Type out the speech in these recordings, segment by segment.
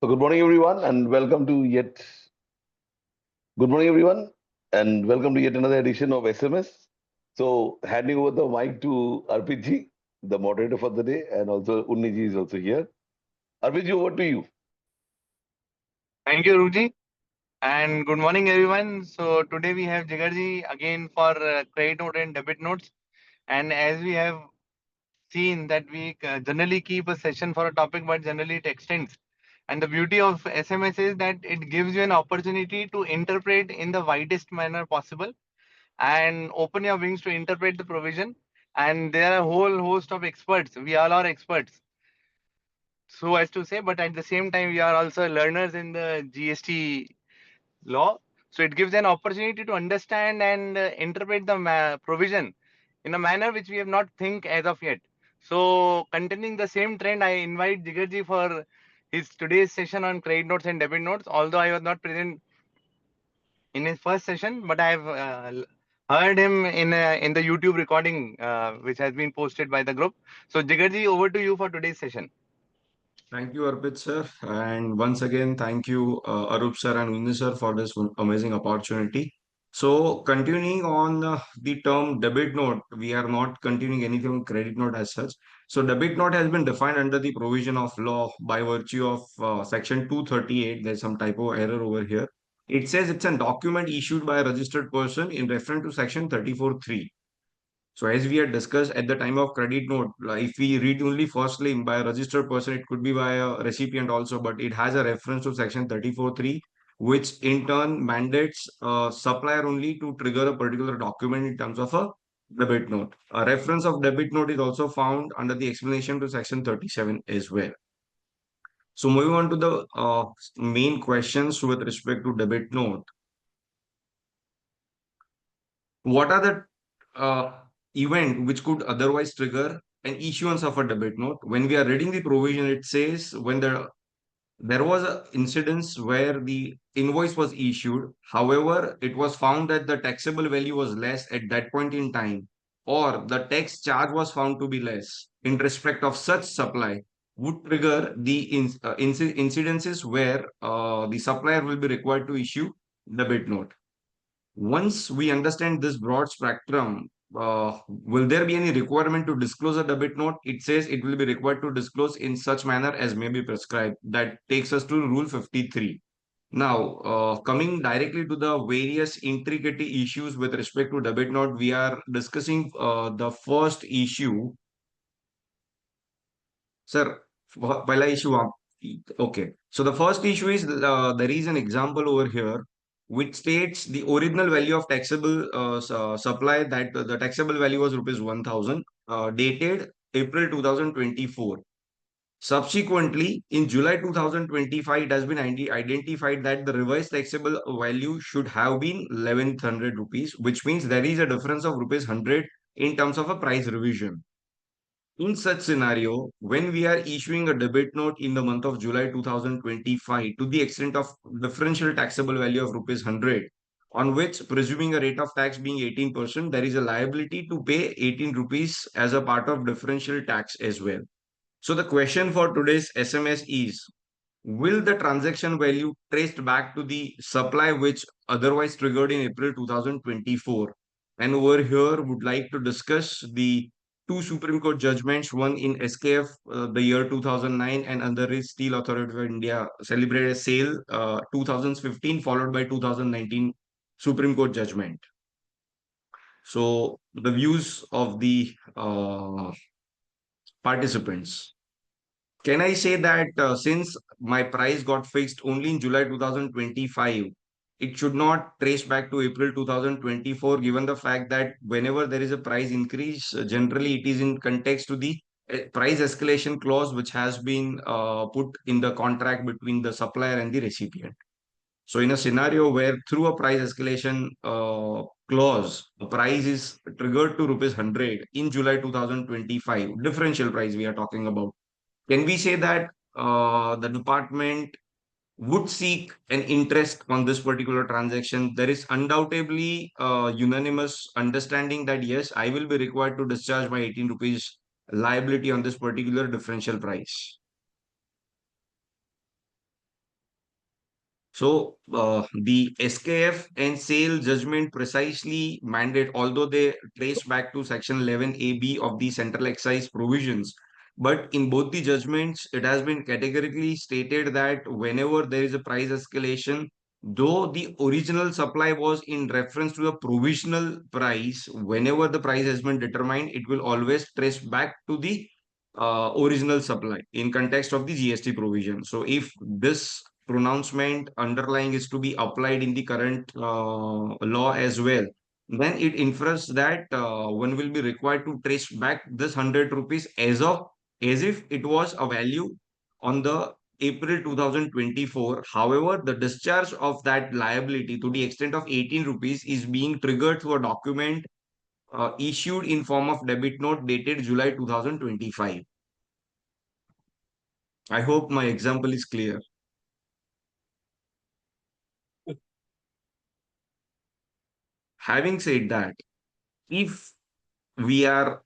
So good morning everyone and welcome to yet another edition of SMS. So handing over the mic to Arpit the moderator for the day, and also Unniji is also here. Arpit over to you. Thank you, Ruji, and good morning, everyone. So today we have Jigarji again for credit note and debit notes. And as we have seen that we generally keep a session for a topic, but generally it extends. And the beauty of SMS is that it gives you an opportunity to interpret in the widest manner possible and open your wings to interpret the provision. And there are a whole host of experts. We all are experts, so as to say, but at the same time, we are also learners in the GST law. So it gives an opportunity to understand and interpret the provision in a manner which we have not think as of yet. So continuing the same trend, I invite Jigarji for his today's session on credit notes and debit notes. Although I was not present in his first session, but I have heard him in the YouTube recording which has been posted by the group. So Jigarji, over to you for today's session. Thank you, Arpit sir. And once again, thank you, Arup sir and Undi sir for this amazing opportunity. So, continuing on the term debit note, we are not continuing anything on credit note as such. So, debit note has been defined under the provision of law by virtue of section 238. There's some typo error over here. It says it's a document issued by a registered person in reference to section 34(3). So as we had discussed at the time of credit note, like if we read only first name by a registered person, it could be by a recipient also, but it has a reference to section 34(3), which in turn mandates supplier only to trigger a particular document in terms of a debit note. A reference of debit note is also found under the explanation to section 37 as well. So moving on to the main questions with respect to debit note. What are the event which could otherwise trigger an issuance of a debit note? When we are reading the provision, it says when there was an incidence where the invoice was issued. However, it was found that the taxable value was less at that point in time, or the tax charge was found to be less in respect of such supply, would trigger the incidences where the supplier will be required to issue debit note. Once we understand this broad spectrum, will there be any requirement to disclose a debit note? It says it will be required to disclose in such manner as may be prescribed. That takes us to Rule 53. Now, coming directly to the various intricate issues with respect to debit note, we are discussing the first issue. Sir, पहला issue okay. So the first issue is there is an example over here which states the original value of taxable supply, that the taxable value was rupees 1000, dated April 2024. Subsequently, in July 2025, it has been identified that the revised taxable value should have been 1100 rupees, which means there is a difference of rupees 100 in terms of a price revision. In such scenario, when we are issuing a debit note in the month of July 2025 to the extent of differential taxable value of rupees 100, on which, presuming a rate of tax being 18%, there is a liability to pay 18 rupees as a part of differential tax as well. So the question for today's SMS is, will the transaction value traced back to the supply which otherwise triggered in April 2024? And over here, would like to discuss the two Supreme Court judgments, one in SKF the year 2009 and other is Steel Authority of India celebrated sale 2015 followed by 2019 Supreme Court judgment. So the views of the participants. Can I say that since my price got fixed only in July 2025, it should not trace back to April 2024, given the fact that whenever there is a price increase, generally it is in context to the price escalation clause, which has been put in the contract between the supplier and the recipient. So, in a scenario where through a price escalation clause, the price is triggered to rupees 100 in July 2025, differential price we are talking about, can we say that the department would seek an interest on this particular transaction? There is undoubtedly unanimous understanding that yes, I will be required to discharge my 18 rupees liability on this particular differential price. So the SKF and sale judgment precisely mandate, although they trace back to Section 11AB of the Central Excise provisions, but in both the judgments, it has been categorically stated that whenever there is a price escalation, though the original supply was in reference to the provisional price, whenever the price has been determined, it will always trace back to the original supply in context of the GST provision. So if this pronouncement underlying is to be applied in the current law as well, then it infers that one will be required to trace back this 100 rupees as if it was a value on the April 2024. However, the discharge of that liability to the extent of 18 rupees is being triggered through a document issued in form of debit note dated July 2025. I hope my example is clear. Having said that, if we are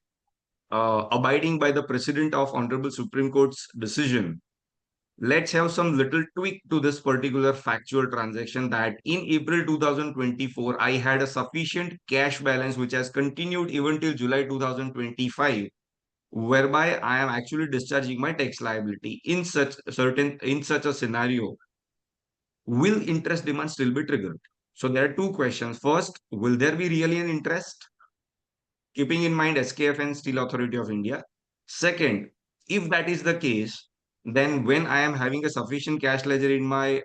abiding by the precedent of Honorable Supreme Court's decision, let's have some little tweak to this particular factual transaction that in April 2024, I had a sufficient cash balance which has continued even till July 2025, whereby I am actually discharging my tax liability. In such a scenario, will interest demand still be triggered? So there are two questions. First, will there be really an interest? Keeping in mind SKF and Steel Authority of India. Second, if that is the case, then when I am having a sufficient cash ledger in my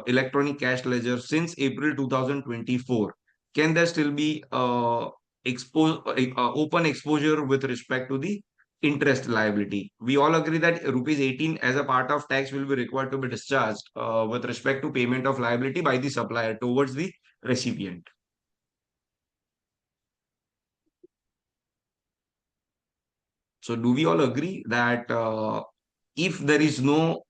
electronic cash ledger since April 2024, can there still be open exposure with respect to the interest liability? We all agree that rupees 18 as a part of tax will be required to be discharged with respect to payment of liability by the supplier towards the recipient. So do we all agree that if there is no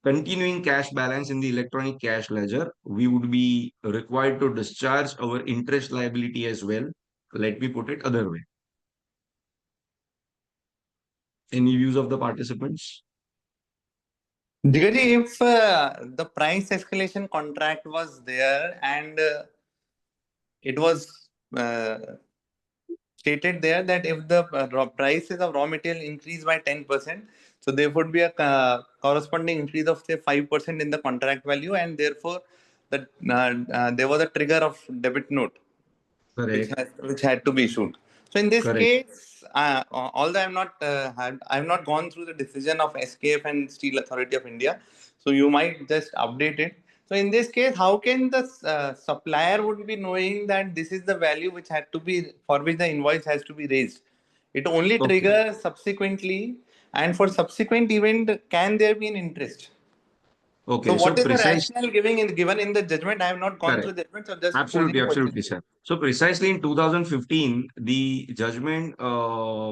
continuing cash balance in the electronic cash ledger, we would be required to discharge our interest liability as well? Let me put it other way. Any views of the participants? Jigaji, if the price escalation contract was there and it was uh, stated there that if the prices of raw material increase by 10%, so there would be a corresponding increase of say 5% in the contract value, and therefore there was a trigger of debit note Correct. which had to be issued. So in this Correct. case, although I've not gone through the decision of SKF and Steel Authority of India, so you might just update it. So in this case, how can the supplier would be knowing that this is the value which had to be for which the invoice has to be raised? It only Okay. triggers subsequently, and for subsequent event, can there be an interest? So Okay. what So is the precise. rationale given in the judgment? I have not gone Correct. through judgment, so just Absolutely, posing questions absolutely, to you. sir. So precisely in 2015, the judgment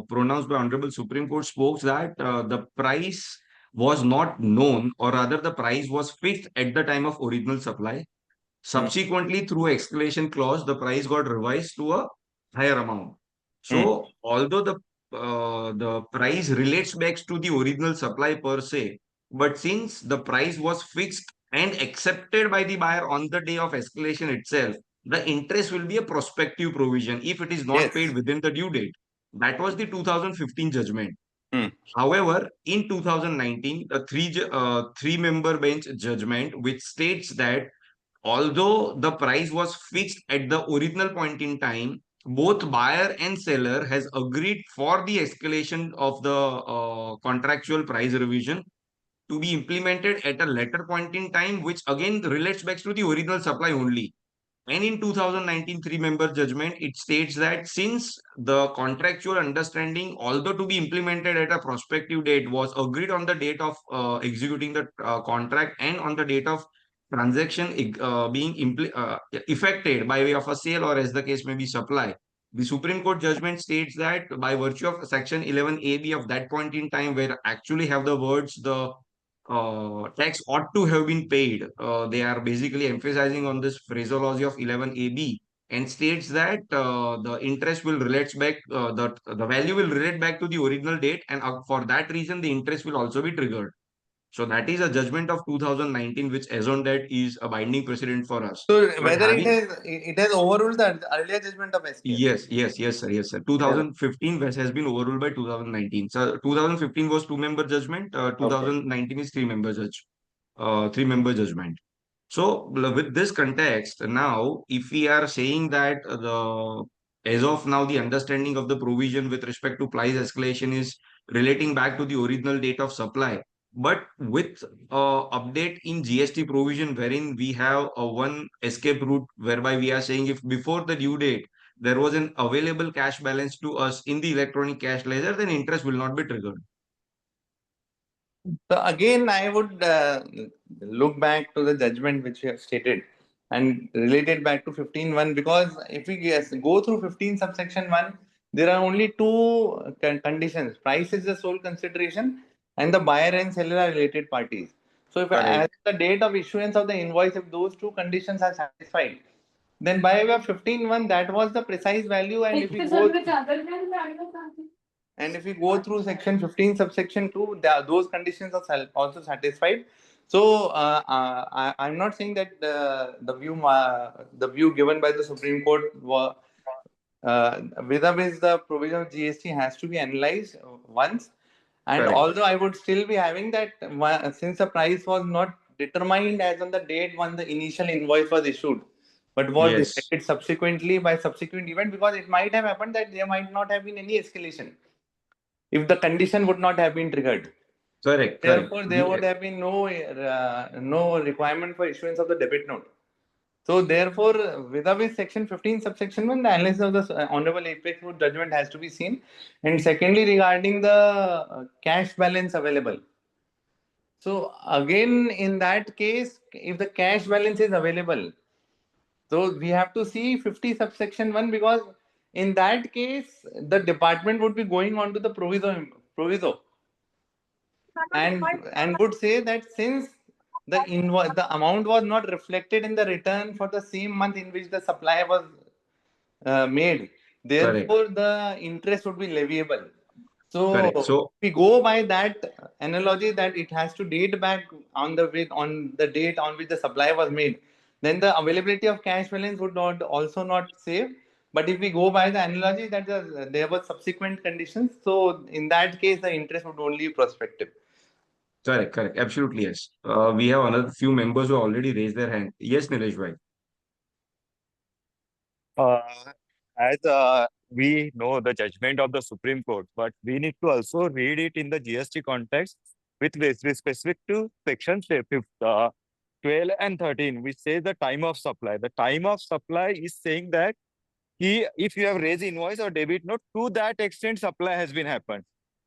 pronounced by Honorable Supreme Court spoke that the price was not known, or rather the price was fixed at the time of original supply. Hmm. Subsequently, through escalation clause, the price got revised to a higher amount. Hmm. So although the price relates back to the original supply per se, but since the price was fixed and accepted by the buyer on the day of escalation itself, the interest will be a prospective provision if it is not paid Yes. within the due date. That was the 2015 judgment. Hmm. However, in 2019, a three-member bench judgment which states that although the price was fixed at the original point in time, both buyer and seller has agreed for the escalation of the contractual price revision to be implemented at a later point in time, which again relates back to the original supply only. And in 2019 three-member judgment, it states that since the contractual understanding, although to be implemented at a prospective date, was agreed on the date of executing the contract and on the date of transaction being effected by way of a sale or as the case may be supply. The Supreme Court judgment states that by virtue of Section 11AB of that point in time, where actually have the words the tax ought to have been paid. They are basically emphasizing on this phraseology of 11AB and states that the interest will relate back, the value will relate back to the original date, and for that reason, the interest will also be triggered. So that is a judgment of 2019, which as on that is a binding precedent for us. So But whether having it has overruled the earlier judgment of SKF. yes, sir, yes, sir. 2015 has been overruled by 2019. So 2015 was two-member judgment. Okay. 2019 is three-member judgment. So with this context, now if we are saying that the as of now the understanding of the provision with respect to price escalation is relating back to the original date of supply, but with update in GST provision wherein we have a one escape route whereby we are saying if before the due date there was an available cash balance to us in the electronic cash ledger, then interest will not be triggered. So again, I would look back to the judgment which you have stated and relate it back to 15.1, because if we go through 15 subsection 1, there are only two conditions. Price is the sole consideration and the buyer and seller are related parties. So if as Correct. the date of issuance of the invoice, if those two conditions are satisfied, then by way of 15.1, that was the precise value. And if we go through section 15, subsection 2, those conditions are also satisfied. So I'm not saying that the view given by the Supreme Court vis-a-vis the provision of GST has to be analyzed once. And Correct. although I would still be having that, since the price was not determined as on the date when the initial invoice was issued, but was Yes. decided subsequently by subsequent event, because it might have happened that there might not have been any escalation if the condition would not have been triggered. Correct. Correct. Therefore, there would have been no requirement for issuance of the debit note. So, therefore, vis-a-vis section 15, subsection 1, the analysis of the Honorable Apex Court judgment has to be seen. And secondly, regarding the cash balance available. So, again, in that case, if the cash balance is available, so we have to see 50 subsection 1, because in that case, the department would be going on to the proviso and would say that since the amount was not reflected in the return for the same month in which the supply was made, Correct. therefore the interest would be leviable. So Correct. So, if we go by that analogy that it has to date back on the date on which the supply was made, then the availability of cash balance would not also not save. But if we go by the analogy that there were subsequent conditions, so in that case the interest would only be prospective. correct. Correct. Absolutely, yes. We have another few members who already raised their hand. Yes, Nilesh bhai. Uh, as we know the judgment of the Supreme Court, but we need to also read it in the GST context with specific to section 12 and 13, which says the time of supply. The time of supply is saying that if you have raised invoice or debit note, to that extent supply has been happened.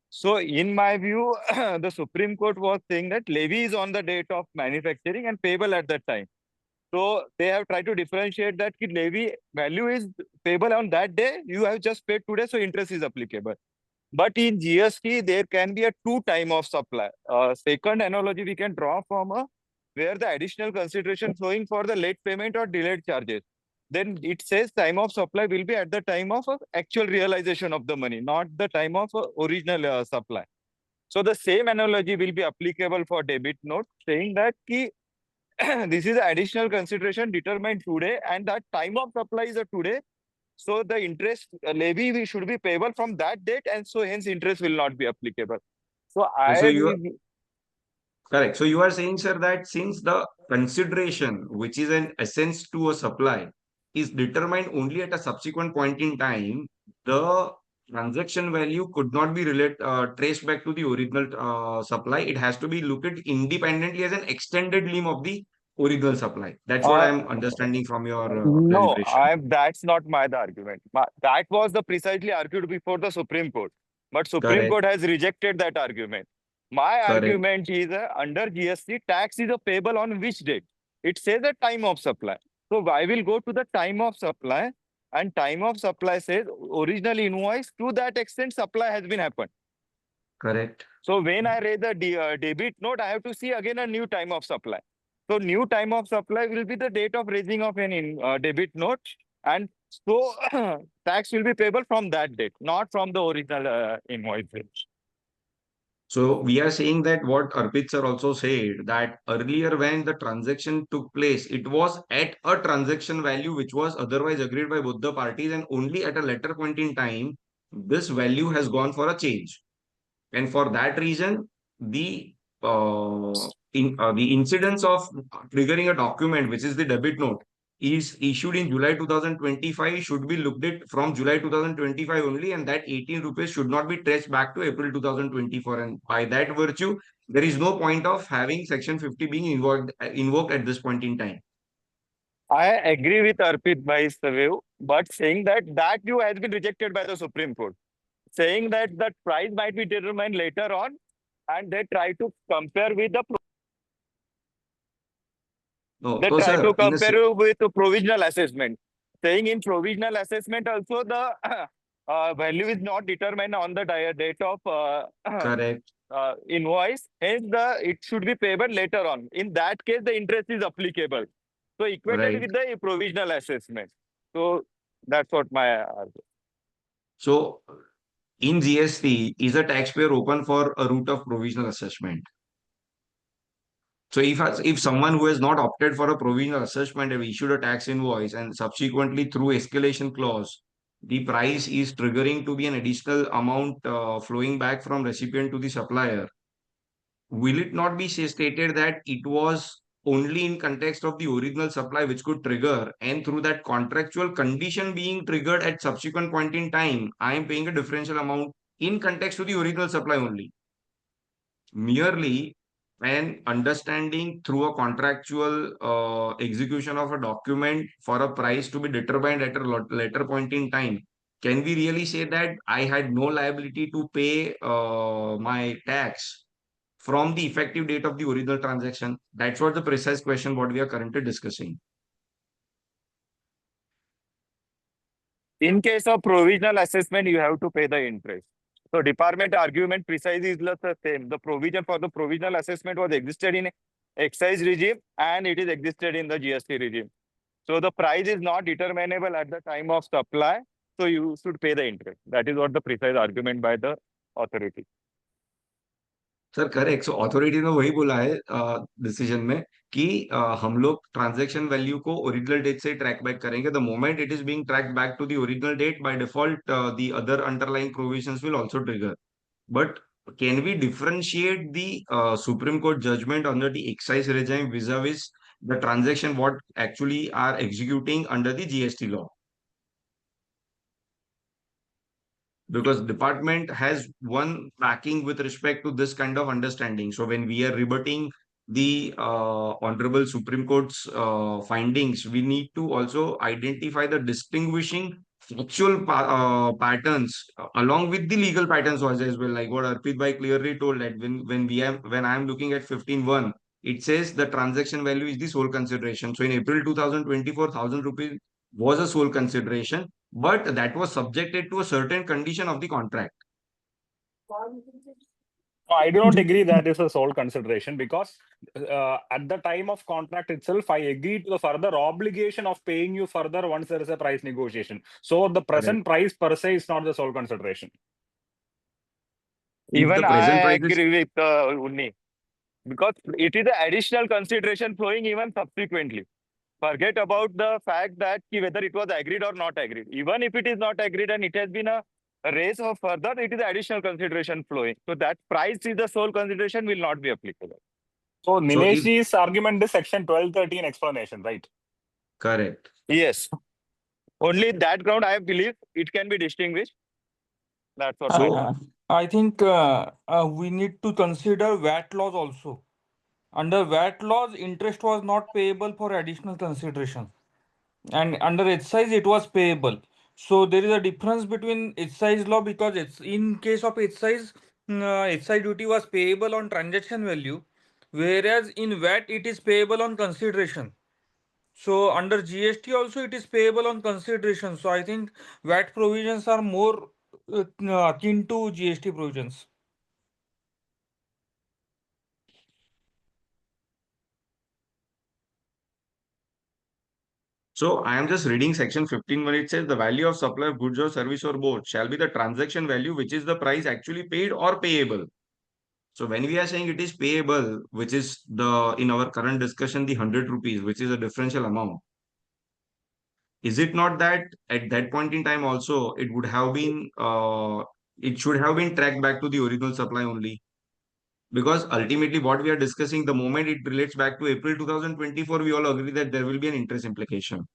So in my view, the Supreme Court was saying that levy is on the date of manufacturing and payable at that time. So they have tried to differentiate that levy value is payable on that day. You have just paid today, so interest is applicable. But in GST, there can be a two time of supply. Second analogy we can draw from where the additional consideration flowing for the late payment or delayed charges. Then it says time of supply will be at the time of actual realization of the money, not the time of original supply. So the same analogy will be applicable for debit note, saying that this is additional consideration determined today, and that time of supply is a today. So the interest levy we should be payable from that date, and so hence interest will not be applicable. So So I you will, correct. So you are saying, sir, that since the consideration, which is an essence to a supply, is determined only at a subsequent point in time, the transaction value could not be traced back to the original supply. It has to be looked at independently as an extended limb of the original supply. That's what uh, I'm understanding from your no, clarification. that's not the argument. That was the precisely argued before the Supreme Court. But Supreme Correct. Court has rejected that argument. My Correct. argument is under GST, tax is payable on which date? It says the time of supply. So I will go to the time of supply, and time of supply says original invoice, to that extent supply has been happened. Correct. So when I raise the debit note, I have to see again a new time of supply. So new time of supply will be the date of raising of an debit note, and so tax will be payable from that date, not from the original invoice. So we are saying that what Arpit sir also said, that earlier when the transaction took place, it was at a transaction value which was otherwise agreed by both the parties, and only at a later point in time, this value has gone for a change. And for that reason, the the incidence of triggering a document, which is the debit note, is issued in July 2025, should be looked at from July 2025 only, and that 18 rupees should not be traced back to April 2024. And by that virtue, there is no point of having Section 50 being invoked at this point in time. I agree with Arpit Bhai's view, but saying that view has been rejected by the Supreme Court, saying that the price might be determined later on, and they try to compare with the No, they so try to sir, compare you with the provisional assessment, saying in provisional assessment also the value is not determined on the date of correct, invoice. Hence, it should be payable later on. In that case, the interest is applicable. So equated right. with the provisional assessment. So that's what my So in GST, is a taxpayer open for a route of provisional assessment? So if someone who has not opted for a provisional assessment have issued a tax invoice and subsequently through escalation clause, the price is triggering to be an additional amount flowing back from recipient to the supplier, will it not be stated that it was only in context of the original supply which could trigger, and through that contractual condition being triggered at subsequent point in time, I am paying a differential amount in context to the original supply only? Merely an understanding through a contractual execution of a document for a price to be determined at a later point in time, can we really say that I had no liability to pay my tax from the effective date of the original transaction? That's what the precise question what we are currently discussing. in case of provisional assessment, you have to pay the interest. So department argument precise is the same. The provision for the provisional assessment was existed in excise regime and it is existed in the GST regime. So the price is not determinable at the time of supply. So you should pay the interest. That is what the precise argument by the authority. Sir correct. So authority ने वही बोला है decision में कि हम लोग transaction value को original date से ट्रैक बैक करेंगे. The moment it is being track back to the original date, by default the other underlying provisions will also trigger. But can we differentiate the Supreme Court judgment under the excise regime vis-a-vis the transaction what actually are executing under the GST law? Because department has one backing with respect to this kind of understanding. So when we are rebutting the honorable Supreme Court's findings, we need to also identify the distinguishing factual patterns along with the legal patterns also as well. Like what Arpit Bhai clearly told, that when I am looking at 15.1, it says the transaction value is the sole consideration. So in April 2024, 1,000 rupees was a sole consideration, but that was subjected to a certain condition of the contract. I do not agree that is a sole consideration, because at the time of contract itself, I agreed to the further obligation of paying you further once there is a price negotiation. So the present price per se is not the sole consideration. If Even the present I price is agree with Unni, because it is the additional consideration flowing even subsequently. Forget about the fact that whether it was agreed or not agreed. Even if it is not agreed and it has been a raise of further, it is additional consideration flowing. So that price is the sole consideration will not be applicable. So so Nilesh if ji's argument is section 1213 explanation, right? correct. Yes. Only that ground I believe it can be distinguished. That's what So I think we need to consider VAT laws also. Under VAT laws, interest was not payable for additional consideration, and under excise it was payable. So there is a difference between excise law, because it's in case of excise, excise duty was payable on transaction value, whereas in VAT it is payable on consideration. So under GST also it is payable on consideration. So I think VAT provisions are more akin to GST provisions. So I am just reading section 15 when it says the value of supply of goods or service or both shall be the transaction value, which is the price actually paid or payable. So when we are saying it is payable, which is the in our current discussion the 100 rupees, which is a differential amount, is it not that at that point in time also it would have been it should have been tracked back to the original supply only? Because ultimately what we are discussing, the moment it relates back to April 2024, we all agree that there will be an interest implication.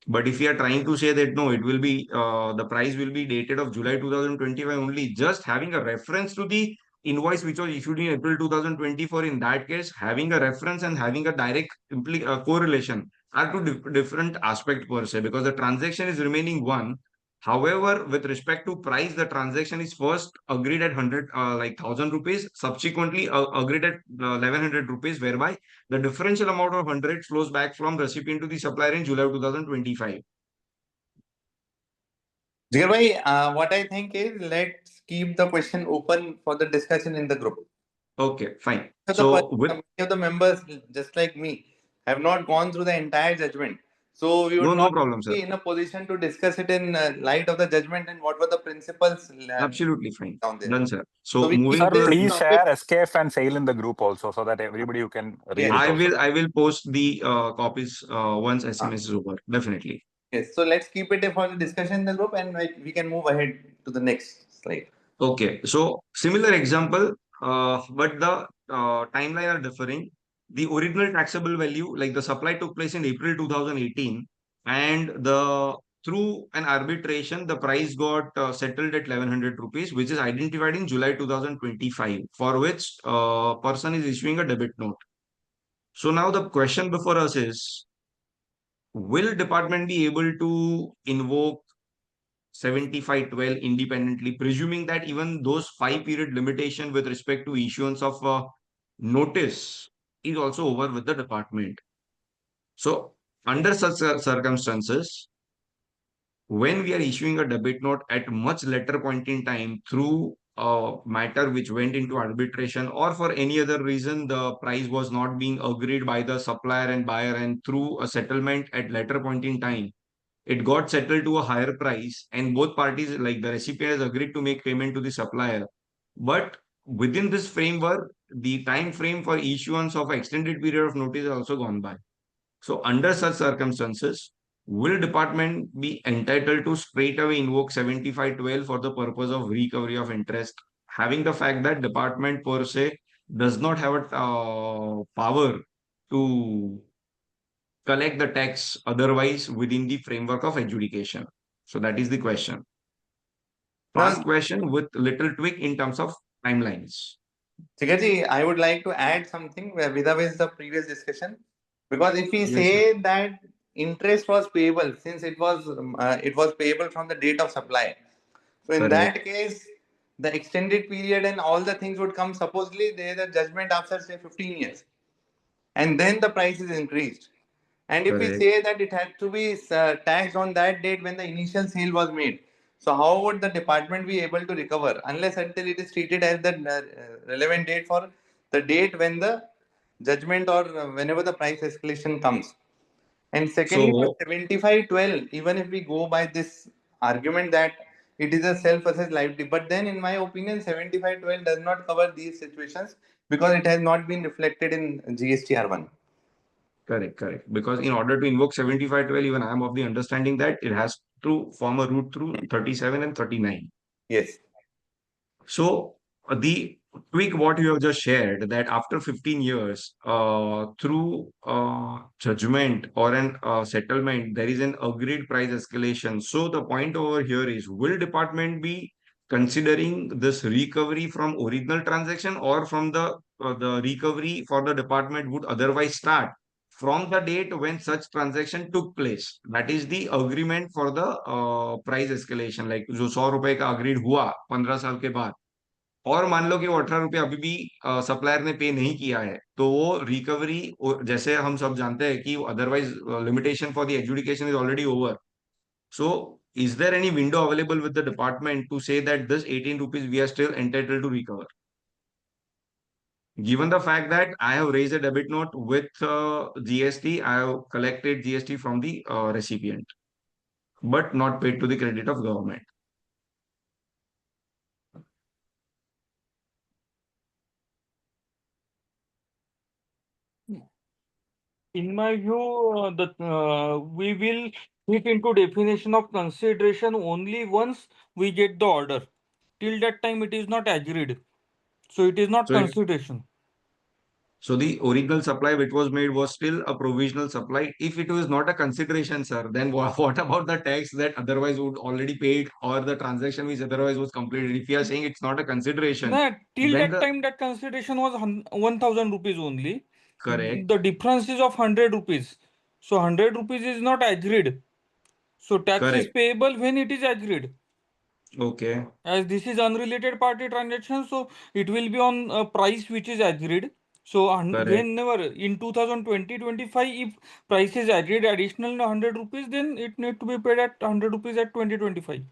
But if we are trying to say that no, it will be the price will be dated of July 2025 only, just having a reference to the invoice which was issued in April 2024, in that case, having a reference and having a direct correlation are two different aspects per se, because the transaction is remaining one. However, with respect to price, the transaction is first agreed at 100, like 1,000 rupees, subsequently agreed at 1,100 rupees, whereby the differential amount of 100 flows back from recipient to the supplier in July 2025. Jigar bhai, what I think is let's keep the question open for the discussion in the group. Okay, fine. So So with many of the members, just like me, have not gone through the entire judgment. So we would no not problem, sir. be in a position to discuss it in light of the judgment and what were the principles Absolutely fine. down there. Done, sir. So So we moving keep Sir, to this the please topic. share SKF and sale in the group also so that everybody who can read Yes. it also. I will post the copies once Ah, SMS is over. Definitely. yes. So let's keep it for the discussion in the group, and we can move ahead to the next slide. Okay. So similar example, but the timeline are differing. The original taxable value, like the supply took place in April 2018, and the through an arbitration, the price got settled at 1,100 rupees, which is identified in July 2025, for which person is issuing a debit note. So now the question before us is, will department be able to invoke 7512 independently, presuming that even those 5 period limitation with respect to issuance of notice is also over with the department? So under such circumstances, when we are issuing a debit note at much later point in time through a matter which went into arbitration, or for any other reason the price was not being agreed by the supplier and buyer, and through a settlement at later point in time it got settled to a higher price, and both parties, like the recipient, has agreed to make payment to the supplier, but within this framework the time frame for issuance of extended period of notice has also gone by. So under such circumstances, will department be entitled to straight away invoke 7512 for the purpose of recovery of interest, having the fact that department per se does not have a power to collect the tax otherwise within the framework of adjudication? So that is the question. Fast Now, question with little tweak in terms of timelines. Jigarji, I would like to add something vis-a-vis the previous discussion, because if we Yes, sir. say that interest was payable since it was payable from the date of supply, so in Correct. that case, the extended period and all the things would come. Supposedly, there is a judgment after say 15 years, and then the price is increased. And if we Correct. say that it had to be taxed on that date when the initial sale was made, so how would the department be able to recover unless until it is treated as the relevant date for the date when the judgment or whenever the price escalation comes? And secondly, for So 7512, even if we go by this argument that it is a self-assessed liability, but then in my opinion, 7512 does not cover these situations because it has not been reflected in GSTR1. correct, correct. Because in order to invoke 7512, even I am of the understanding that it has to form a route through 37 and 39. Yes. So the tweak what you have just shared, that after 15 years, through judgment or an settlement, there is an agreed price escalation. So the point over here is, will department be considering this recovery from original transaction, or from the recovery for the department would otherwise start from the date when such transaction took place? That is the agreement for the price escalation, like जो 100 रुपए का agreed हुआ 15 साल के बाद, और मान लो कि वो 18 रुपये अभी भी सप्लायर ने पे नहीं किया है, तो वो रिकवरी, जैसे हम सब जानते हैं कि otherwise limitation for the adjudication is already over. So is there any window available with the department to say that this 18 rupees we are still entitled to recover, given the fact that I have raised a debit note with GST, I have collected GST from the recipient, but not paid to the credit of government? In my view, we will fit into definition of consideration only once we get the order. Till that time, it is not agreed. So it is not So it, consideration. so the original supply which was made was still a provisional supply. If it was not a consideration, sir, then what about the tax that otherwise would already paid or the transaction which otherwise was completed? If you are saying it's not a consideration, No, till then that the time, that consideration was 1000 rupees only. correct, The difference is of 100 rupees. So 100 rupees is not agreed. So tax is correct. payable when it is agreed. Okay, As this is unrelated party transaction, so it will be on a price which is agreed. So correct. whenever in 2020-25, if price is agreed additional 100 rupees, then it need to be paid at 100 rupees at 2025.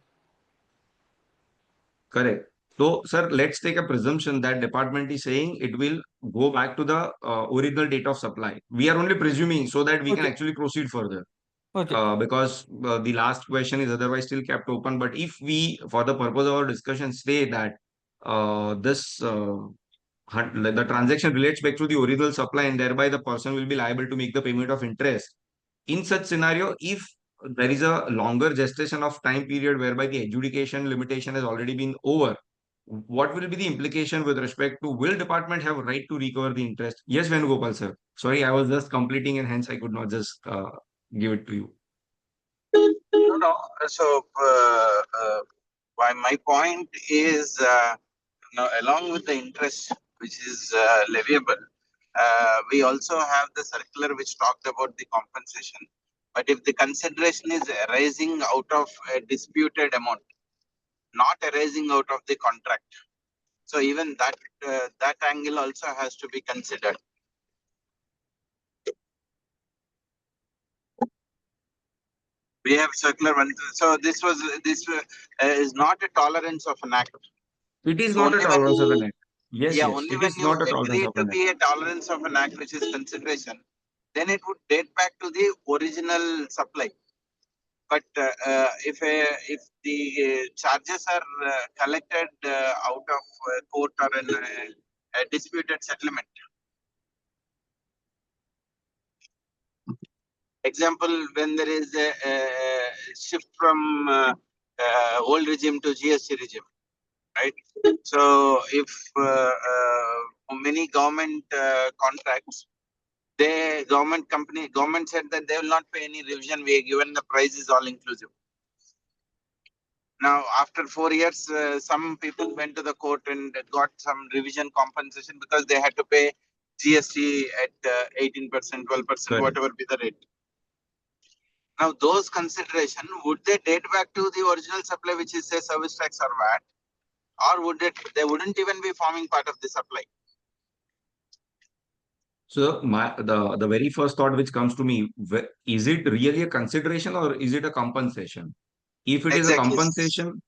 Correct. So, sir, let's take a presumption that department is saying it will go back to the original date of supply. We are only presuming so that we can Okay. actually proceed further. Okay. Because the last question is otherwise still kept open. But if we, for the purpose of our discussion, say that this the transaction relates back to the original supply and thereby the person will be liable to make the payment of interest. In such scenario, if there is a longer gestation of time period whereby the adjudication limitation has already been over, what will be the implication with respect to will department have right to recover the interest? Yes, Venugopal sir. Sorry, I was just completing and hence I could not just give it to you. No, no. So, my point is, along with the interest which is leviable, we also have the circular which talked about the compensation. But if the consideration is arising out of a disputed amount, not arising out of the contract, so even that angle also has to be considered. We have circular one. So this is not a tolerance of an act. It is So not a only when tolerance of you, an act. Yes, yeah, yes, only it when is you not a tolerance agree of to an act. be a tolerance of an act, which is consideration, then it would date back to the original supply. But if the charges are collected out of court or a disputed settlement, example, when there is a shift from old regime to GST regime, right? So if many government contracts, government said that they will not pay any revision. We are given the price is all inclusive. Now, after 4 years, some people went to the court and got some revision compensation because they had to pay GST at 18%, 12%, Correct. whatever be the rate. Now, those consideration, would they date back to the original supply, which is say service tax or VAT, or they wouldn't even be forming part of the supply? So the very first thought which comes to me, is it really a consideration or is it a compensation? If it is a Exactly. compensation,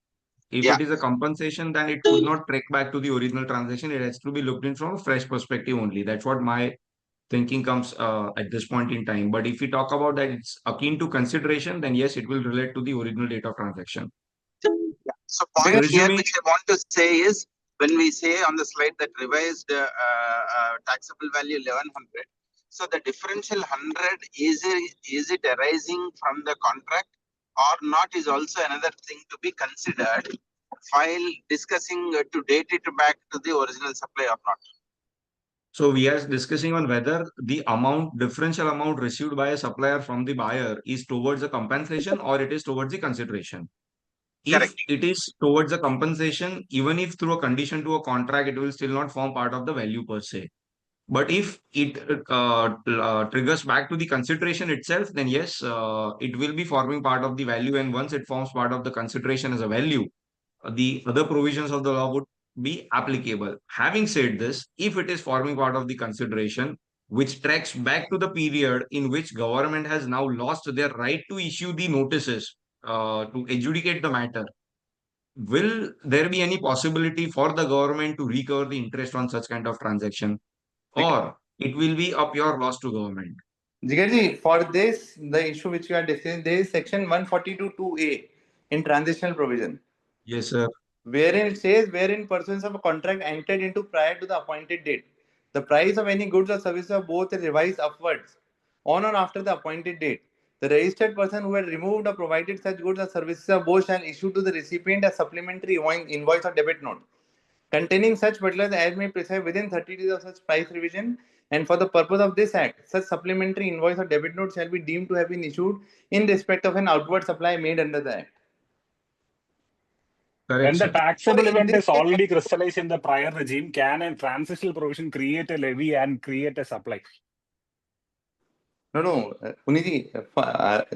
if Yeah. it is a compensation, then it could not track back to the original transaction. It has to be looked in from a fresh perspective only. That's what my thinking comes at this point in time. But if we talk about that it's akin to consideration, then yes, it will relate to the original date of transaction. Yeah. So point here Presuming, which I want to say is, when we say on the slide that revised taxable value 1100, so the differential 100, is it arising from the contract or not, is also another thing to be considered while discussing to date it back to the original supply or not. so we are discussing on whether the amount, differential amount received by a supplier from the buyer is towards the compensation or it is towards the consideration. If Correct. it is towards the compensation, even if through a condition to a contract, it will still not form part of the value per se. But if it triggers back to the consideration itself, then yes, it will be forming part of the value. And once it forms part of the consideration as a value, the other provisions of the law would be applicable. Having said this, if it is forming part of the consideration, which tracks back to the period in which government has now lost their right to issue the notices to adjudicate the matter, will there be any possibility for the government to recover the interest on such kind of transaction, or it will be a pure loss to government? Jigarji, for this, the issue which we are discussing, there is section 142(2)(a) in transitional provision, Yes, sir. wherein it says, wherein pursuance of a contract entered into prior to the appointed date, the price of any goods or services are both revised upwards on or after the appointed date, the registered person who had removed or provided such goods or services above shall issue to the recipient a supplementary invoice or debit note containing such particulars as may prescribe within 30 days of such price revision, and for the purpose of this act, such supplementary invoice or debit note shall be deemed to have been issued in respect of an outward supply made under the act. Correct, When the sir. So taxable in event this is case, already crystallized in the prior regime, can a transitional provision create a levy and create a supply? no, Puniji,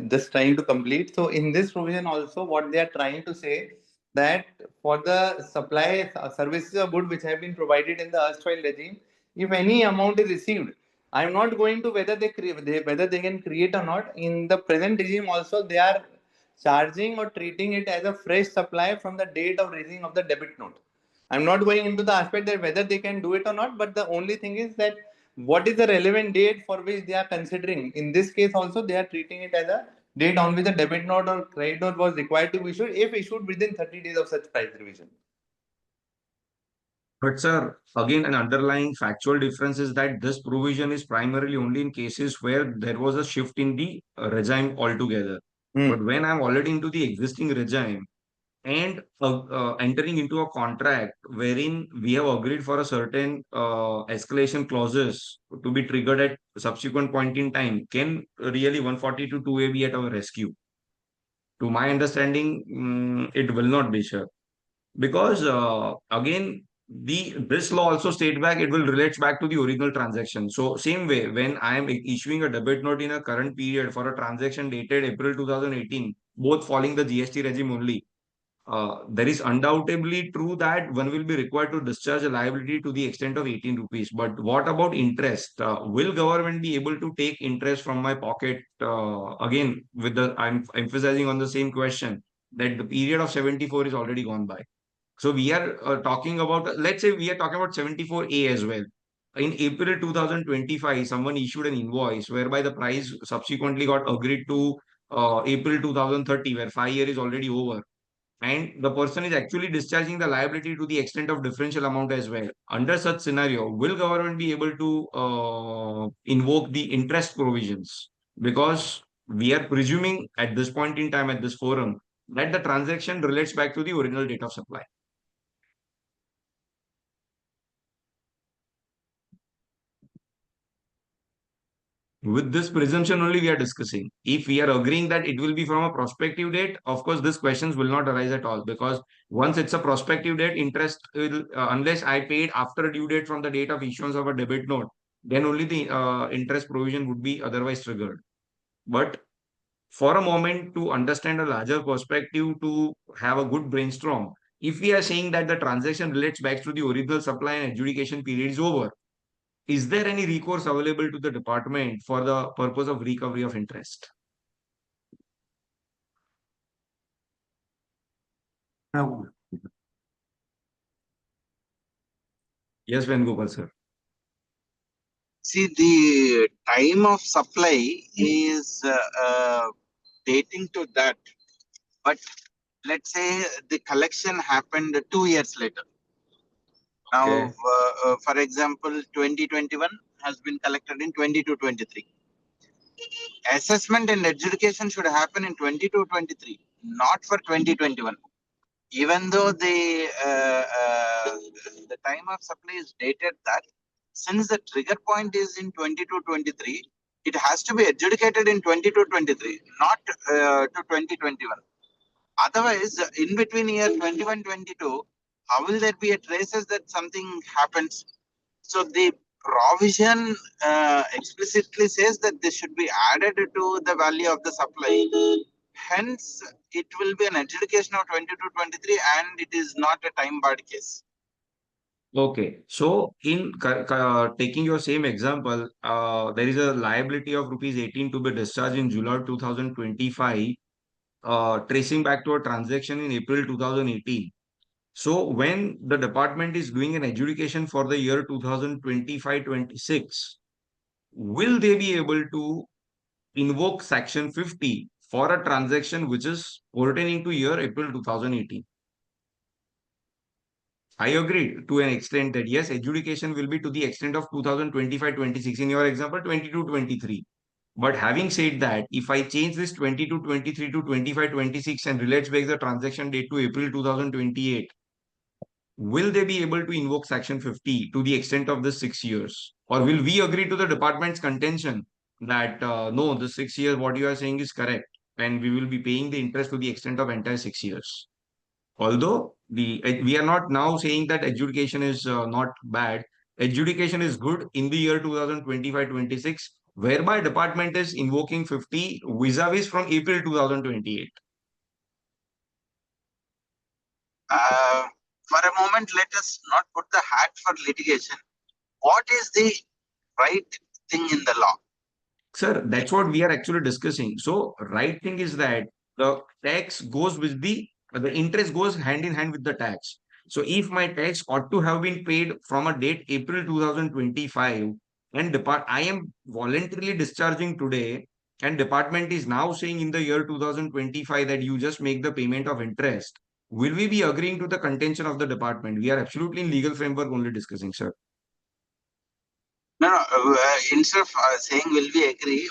just trying to complete. So in this provision also, what they are trying to say that for the supply services or good which have been provided in the erstwhile regime, if any amount is received, I'm not going to whether whether they can create or not. In the present regime also, they are charging or treating it as a fresh supply from the date of raising of the debit note. I'm not going into the aspect that whether they can do it or not, but the only thing is that what is the relevant date for which they are considering. In this case, also they are treating it as a date on which a debit note or credit note was required to be issued if issued within 30 days of such price revision. But sir, again, an underlying factual difference is that this provision is primarily only in cases where there was a shift in the regime altogether. But Hmm. when I'm already into the existing regime and entering into a contract wherein we have agreed for a certain escalation clauses to be triggered at subsequent point in time, can really 142 2A be at our rescue? To my understanding, it will not be, sure, because again this law also state back it will relates back to the original transaction. So same way, when I am issuing a debit note in a current period for a transaction dated April 2018, both following the GST regime only, there is undoubtedly true that one will be required to discharge a liability to the extent of 18 rupees. But what about interest? Will government be able to take interest from my pocket? Again, with the I'm emphasizing on the same question that the period of 74 is already gone by. So we are talking about, let's say we are talking about 74A as well. In April 2025, someone issued an invoice whereby the price subsequently got agreed to April 2030, where 5 years is already over, and the person is actually discharging the liability to the extent of differential amount as well. Under such scenario, will government be able to invoke the interest provisions? Because we are presuming at this point in time at this forum that the transaction relates back to the original date of supply. With this presumption only we are discussing. If we are agreeing that it will be from a prospective date, of course, these questions will not arise at all, because once it's a prospective date, interest will, unless I paid after due date from the date of issuance of a debit note, then only the interest provision would be otherwise triggered. But for a moment, to understand a larger perspective, to have a good brainstorm, if we are saying that the transaction relates back to the original supply and adjudication period is over, is there any recourse available to the department for the purpose of recovery of interest? Yes, Venugopal sir. See, the time of supply is dating to that, but let's say the collection happened 2 years later. Now, Okay. for example, 2021 has been collected in 22-23. Assessment and adjudication should happen in 22-23, not for 2021. Even though the time of supply is dated that, since the trigger point is in 22-23, it has to be adjudicated in 22-23, not to 2021. Otherwise, in between year 21-22, how will there be a traces that something happens? So the provision explicitly says that this should be added to the value of the supply. Hence, it will be an adjudication of 22-23 and it is not a time barred case. Okay. So in taking your same example, there is a liability of rupees 18 to be discharged in July 2025, tracing back to a transaction in April 2018. So when the department is doing an adjudication for the year 2025-26, will they be able to invoke Section 50 for a transaction which is pertaining to year April 2018? I agree to an extent that yes, adjudication will be to the extent of 2025-26. In your example, 22-23. But having said that, if I change this 22, 23 to 25, 26 and relates back the transaction date to April 2028, will they be able to invoke Section 50 to the extent of the 6 years? Or will we agree to the department's contention that no, the 6 years, what you are saying is correct, and we will be paying the interest to the extent of entire 6 years? Although we are not now saying that adjudication is not bad, adjudication is good in the year 2025-26, whereby department is invoking 50 vis-a-vis from April 2028. For a moment, let us not put the hat for litigation. What is the right thing in the law? Sir, that's what we are actually discussing. So, right thing is that the tax goes with the interest goes hand in hand with the tax. So, if my tax ought to have been paid from a date April 2025, and I am voluntarily discharging today, and department is now saying in the year 2025 that you just make the payment of interest, will we be agreeing to the contention of the department? We are absolutely in legal framework only discussing, sir. No. Instead of saying will we agree,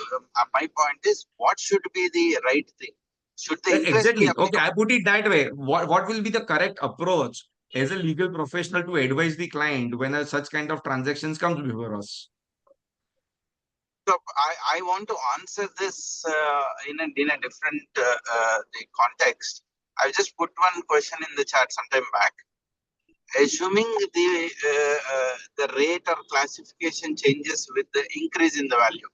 my point is what should be the right thing? Should the interest be Exactly. Okay, I applicable? put it that way. What will be the correct approach as a legal professional to advise the client when such kind of transactions comes before us? So I want to answer this in a different the context. I just put one question in the chat sometime back. Assuming the rate or classification changes with the increase in the value.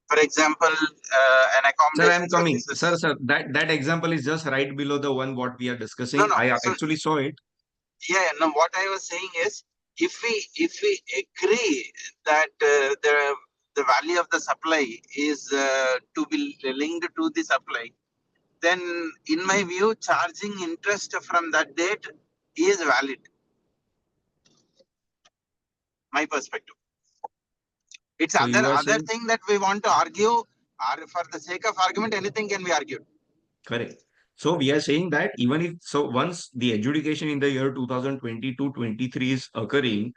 For example, an Sir, I accommodation am coming. Sir, services. that example is just right below the one what we are discussing. No. I So actually saw it. yeah, no. What I was saying is, if we agree that the value of the supply is to be linked to the supply, then in my view, charging interest from that date is valid. My perspective. It's So you are other saying thing that we want to argue, or for the sake of argument, anything can be argued. correct. So we are saying that even if once the adjudication in the year 2022-23 is occurring,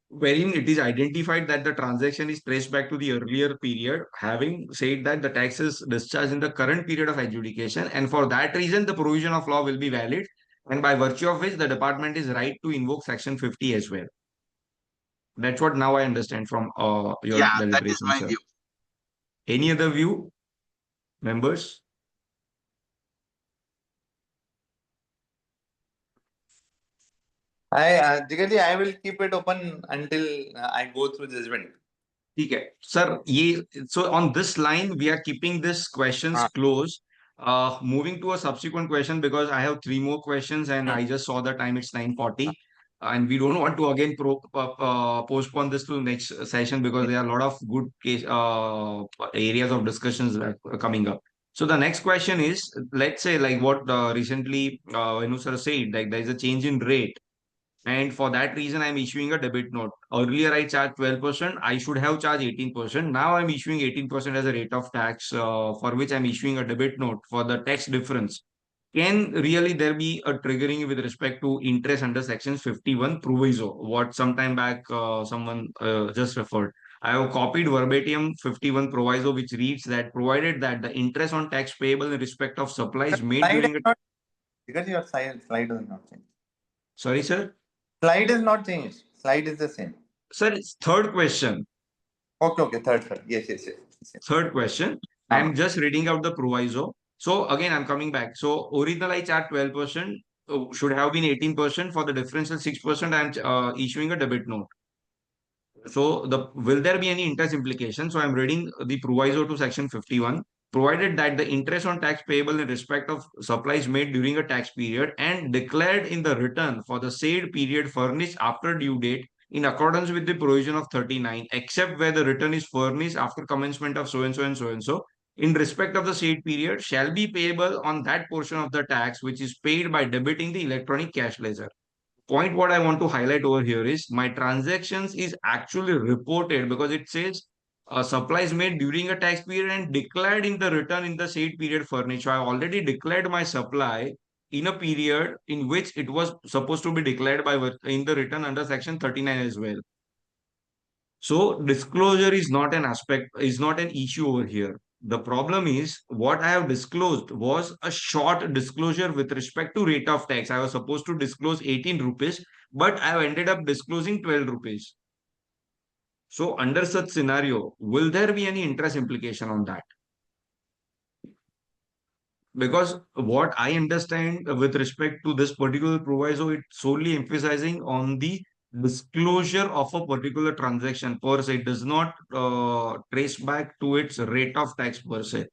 wherein it is identified that the transaction is traced back to the earlier period, having said that the tax is discharged in the current period of adjudication, and for that reason, the provision of law will be valid, and by virtue of which the department is right to invoke Section 50 as well. That's what now I understand from your Yeah, that is deliberation, my sir. view. Any other view, members? Jigarji, I will keep it open until I go through judgment. Okay, sir. So on this line, we are keeping this questions Ah. close. Moving to a subsequent question because I have three more questions and I just saw the time. It's 9:40, and we don't want to again postpone this to next session because there are a lot of good areas of discussions that are coming up. So the next question is, let's say like what recently Venu sir said, like there is a change in rate. And for that reason, I'm issuing a debit note. Earlier, I charged 12%. I should have charged 18%. Now I'm issuing 18% as a rate of tax, for which I'm issuing a debit note for the tax difference. Can really there be a triggering with respect to interest under Section 51 proviso? What sometime back someone just referred. I have copied verbatim 51 proviso, which reads that provided that the interest on tax payable in respect of supplies made Slide is during a. not because your slide is not changed. Sorry, sir. Slide is not changed. Slide is the same. Sir, it's third question. Okay. Third. Yes. Third question. Ah. I'm just reading out the proviso. So again, I'm coming back. So original I charge 12%, should have been 18%. For the differential 6%, I'm issuing a debit note. So will there be any interest implication? So I'm reading the proviso to Section 51. Provided that the interest on tax payable in respect of supplies made during a tax period and declared in the return for the said period furnished after due date in accordance with the provision of 39, except where the return is furnished after commencement of so and so and so and so, in respect of the said period, shall be payable on that portion of the tax which is paid by debiting the electronic cash ledger. Point what I want to highlight over here is my transactions is actually reported because it says supplies made during a tax period and declared in the return in the said period furnished. So I already declared my supply in a period in which it was supposed to be declared by in the return under Section 39 as well. So disclosure is not an aspect, is not an issue over here. The problem is what I have disclosed was a short disclosure with respect to rate of tax. I was supposed to disclose 18 rupees, but I have ended up disclosing 12 rupees. So under such scenario, will there be any interest implication on that? Because what I understand with respect to this particular proviso, it's solely emphasizing on the disclosure of a particular transaction per se. It does not trace back to its rate of tax per se.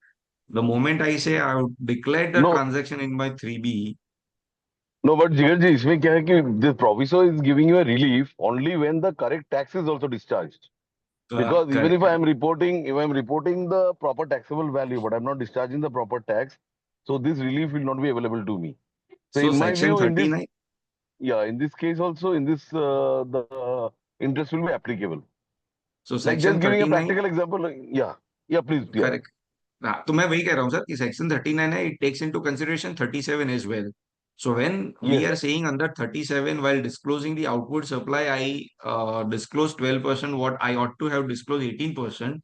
The moment I say I would declare the No, transaction in my 3B, no, but Jigar ji, इसमें क्या है कि this proviso is giving you a relief only when the correct tax is also discharged. Because even correct, if I am reporting, if I am reporting the proper taxable value, but I'm not discharging the proper tax, so this relief will not be available to me. So so in my section view, in this, 39, yeah, in this case also, in this, the interest will be applicable. so Like section just giving a 39, practical example, yeah, yeah, please, yeah, correct. हाँ, तो मैं वही कह रहा हूँ sir कि section 39 है, it takes into consideration 37 as well. So when we yes. are saying under 37 while disclosing the outward supply, I disclose 12%, what I ought to have disclosed 18%.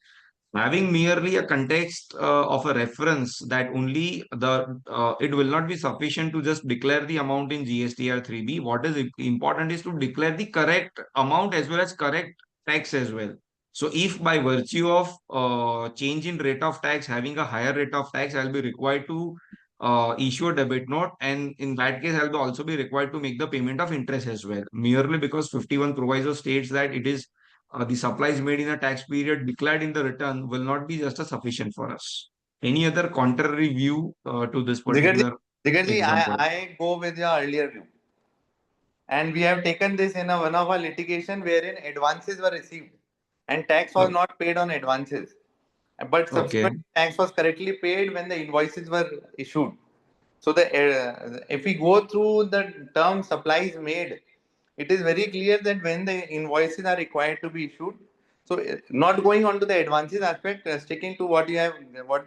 Having merely a context of a reference that only it will not be sufficient to just declare the amount in GST or 3B. What is important is to declare the correct amount as well as correct tax as well. So if by virtue of change in rate of tax, having a higher rate of tax, I'll be required to issue a debit note, and in that case, I'll also be required to make the payment of interest as well. Merely because 51 proviso states that it is the supplies made in a tax period declared in the return will not be just a sufficient for us. Any other contrary view to this Jigarji, particular Jigarji, example? I go with your earlier view. And we have taken this in one of our litigation wherein advances were received and tax was Oh, not paid on advances. But okay, subsequent tax was correctly paid when the invoices were issued. So if we go through the term supplies made, it is very clear that when the invoices are required to be issued, so not going on to the advances aspect, sticking to what the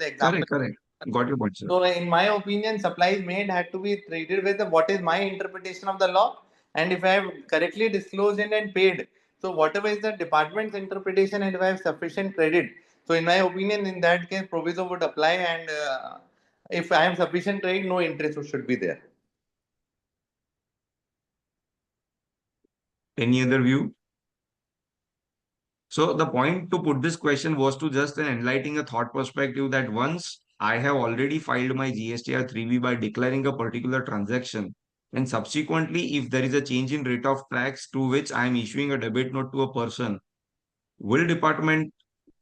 example. correct, correct. Got your point, sir. So, in my opinion, supplies made had to be treated with what is my interpretation of the law, and if I have correctly disclosed it and paid, so whatever is the department's interpretation, and if I have sufficient credit, so in my opinion, in that case, proviso would apply, and if I have sufficient credit, no interest should be there. Any other view? So the point to put this question was to just enlighten a thought perspective that once I have already filed my GSTR 3B by declaring a particular transaction, and subsequently, if there is a change in rate of tax to which I am issuing a debit note to a person, will department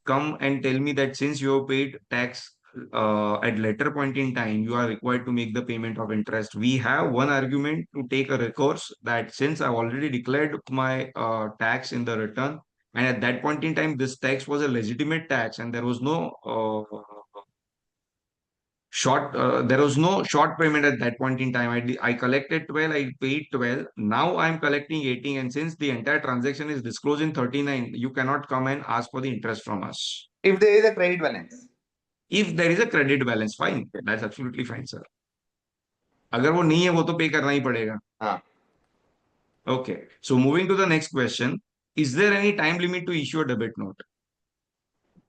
come and tell me that since you have paid tax at later point in time, you are required to make the payment of interest? We have one argument to take a recourse that since I've already declared my tax in the return, and at that point in time, this tax was a legitimate tax, and there was no short payment at that point in time. I collected 12, I paid 12. Now I'm collecting 18. And since the entire transaction is disclosed in 39, you cannot come and ask for the interest from us. If there is a credit balance. If there is a credit balance, fine. That's absolutely fine, sir. अगर वो नहीं है वो तो पे करना ही पड़ेगा. हाँ. Okay. So moving to the next question, is there any time limit to issue a debit note?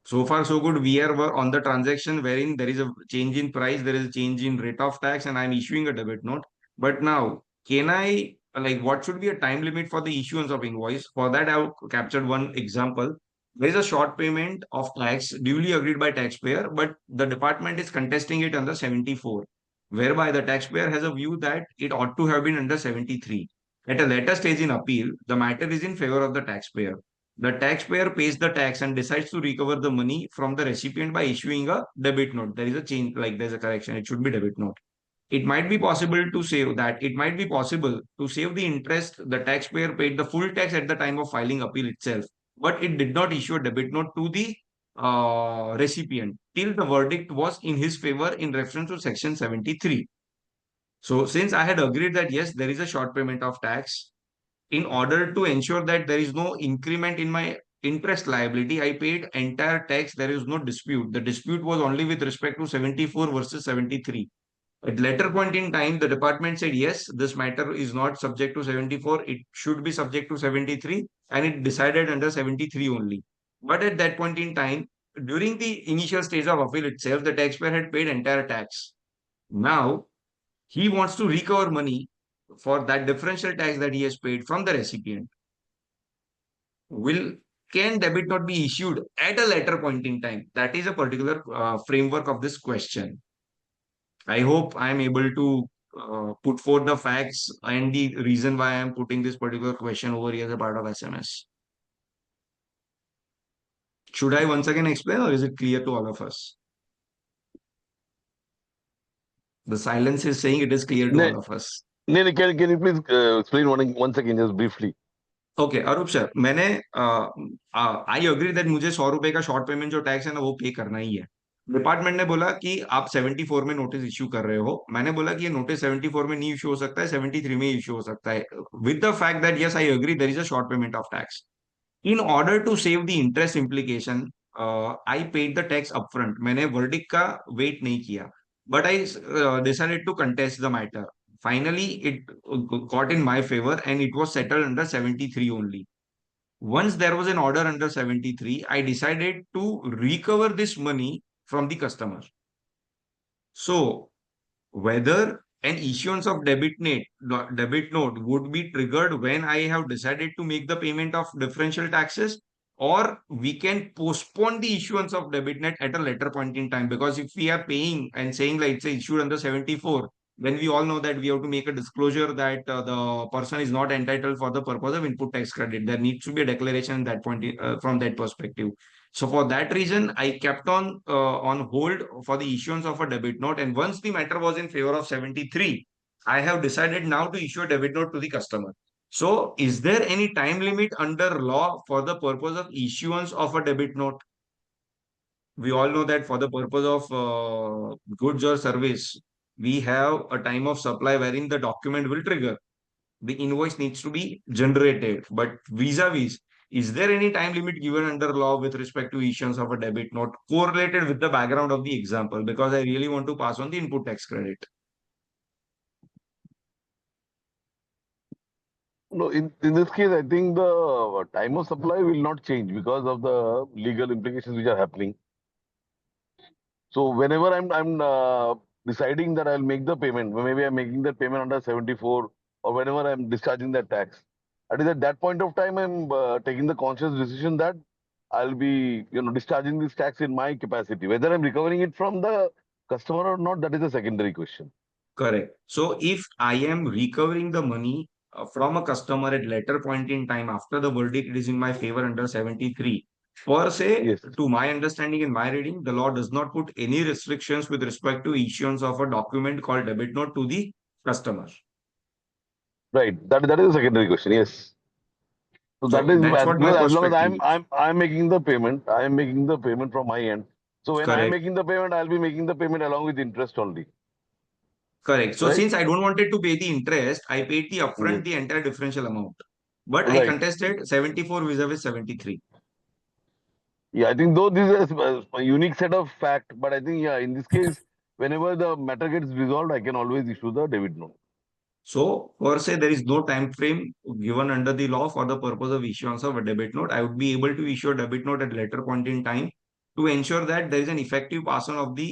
So far, so good. We are on the transaction wherein there is a change in price, there is a change in rate of tax, and I'm issuing a debit note. But now, can I, like, what should be a time limit for the issuance of invoice? For that, I've captured one example. There is a short payment of tax duly agreed by taxpayer, but the department is contesting it under 74, whereby the taxpayer has a view that it ought to have been under 73. At a later stage in appeal, the matter is in favor of the taxpayer. The taxpayer pays the tax and decides to recover the money from the recipient by issuing a debit note. There is a change, like there's a correction. It should be debit note. It might be possible to save that. It might be possible to save the interest. The taxpayer paid the full tax at the time of filing appeal itself, but it did not issue a debit note to the recipient till the verdict was in his favor in reference to section 73. So since I had agreed that yes, there is a short payment of tax, in order to ensure that there is no increment in my interest liability, I paid entire tax. There is no dispute. The dispute was only with respect to 74 versus 73. At later point in time, the department said, yes, this matter is not subject to 74. It should be subject to 73, and it decided under 73 only. But at that point in time, during the initial stage of appeal itself, the taxpayer had paid entire tax. Now, he wants to recover money for that differential tax that he has paid from the recipient. Will Can debit note be issued at a later point in time? That is a particular framework of this question. I hope I am able to put forth the facts and the reason why I am putting this particular question over here as a part of SMS. Should I once again explain, or is it clear to all of us? The silence is saying it is clear to all of us. Can you please explain once again, just briefly? Okay Arup sir, मैंने I agree that मुझे 100 रुपए का short payment जो tax है ना वो पे करना ही है. डिपार्टमेंट ने बोला कि आप 74 में नोटिस इश्यू कर रहे हो. मैंने बोला कि ये नोटिस 74 में नहीं इश्यू हो सकता है, 73 में इश्यू हो सकता है, with the fact that yes I agree there is a short payment of tax. In order to save the interest implication, I paid the tax upfront. मैंने verdict का wait नहीं किया, but I decided to contest the matter. Finally, it got in my favor and it was settled under 73 only. Once there was an order under 73, I decided to recover this money from the customer. So whether an issuance of debit note would be triggered when I have decided to make the payment of differential taxes, or we can postpone the issuance of debit note at a later point in time. Because if we are paying and saying like it's issued under 74, then we all know that we have to make a disclosure that the person is not entitled for the purpose of input tax credit. There needs to be a declaration that point from that perspective. So for that reason, I kept on hold for the issuance of a debit note. And once the matter was in favor of 73, I have decided now to issue a debit note to the customer. So is there any time limit under law for the purpose of issuance of a debit note? We all know that for the purpose of goods or service, we have a time of supply wherein the document will trigger. The invoice needs to be generated. But vis-a-vis, is there any time limit given under law with respect to issuance of a debit note correlated with the background of the example? Because I really want to pass on the input tax credit. No, in this case, I think the time of supply will not change because of the legal implications which are happening. So whenever I'm deciding that I'll make the payment, maybe I'm making the payment under 74, or whenever I'm discharging that tax, I think at that point of time I'm taking the conscious decision that I'll be discharging this tax in my capacity. Whether I'm recovering it from the customer or not, that is a secondary question. Correct. So if I am recovering the money from a customer at later point in time after the verdict is in my favor under 73, per se, Yes, to my understanding and my reading, the law does not put any restrictions with respect to issuance of a document called debit note to the customer. right. That is a secondary question. Yes. So that So is that's what my because as long as perspective I'm is. I'm I'm making the payment, I am making the payment from my end. So when I'm Correct. making the payment, I'll be making the payment along with interest only. Correct. So Right? since I don't wanted to pay the interest, I paid the Yes. upfront the entire differential amount. But I Right. contested 74 vis-a-vis 73. Yeah, I think though this is a unique set of fact, but I think yeah, in this case, whenever the matter gets resolved, I can always issue the debit note. So per se, there is no time frame given under the law for the purpose of issuance of a debit note. I would be able to issue a debit note at later point in time to ensure that there is an effective pass on of the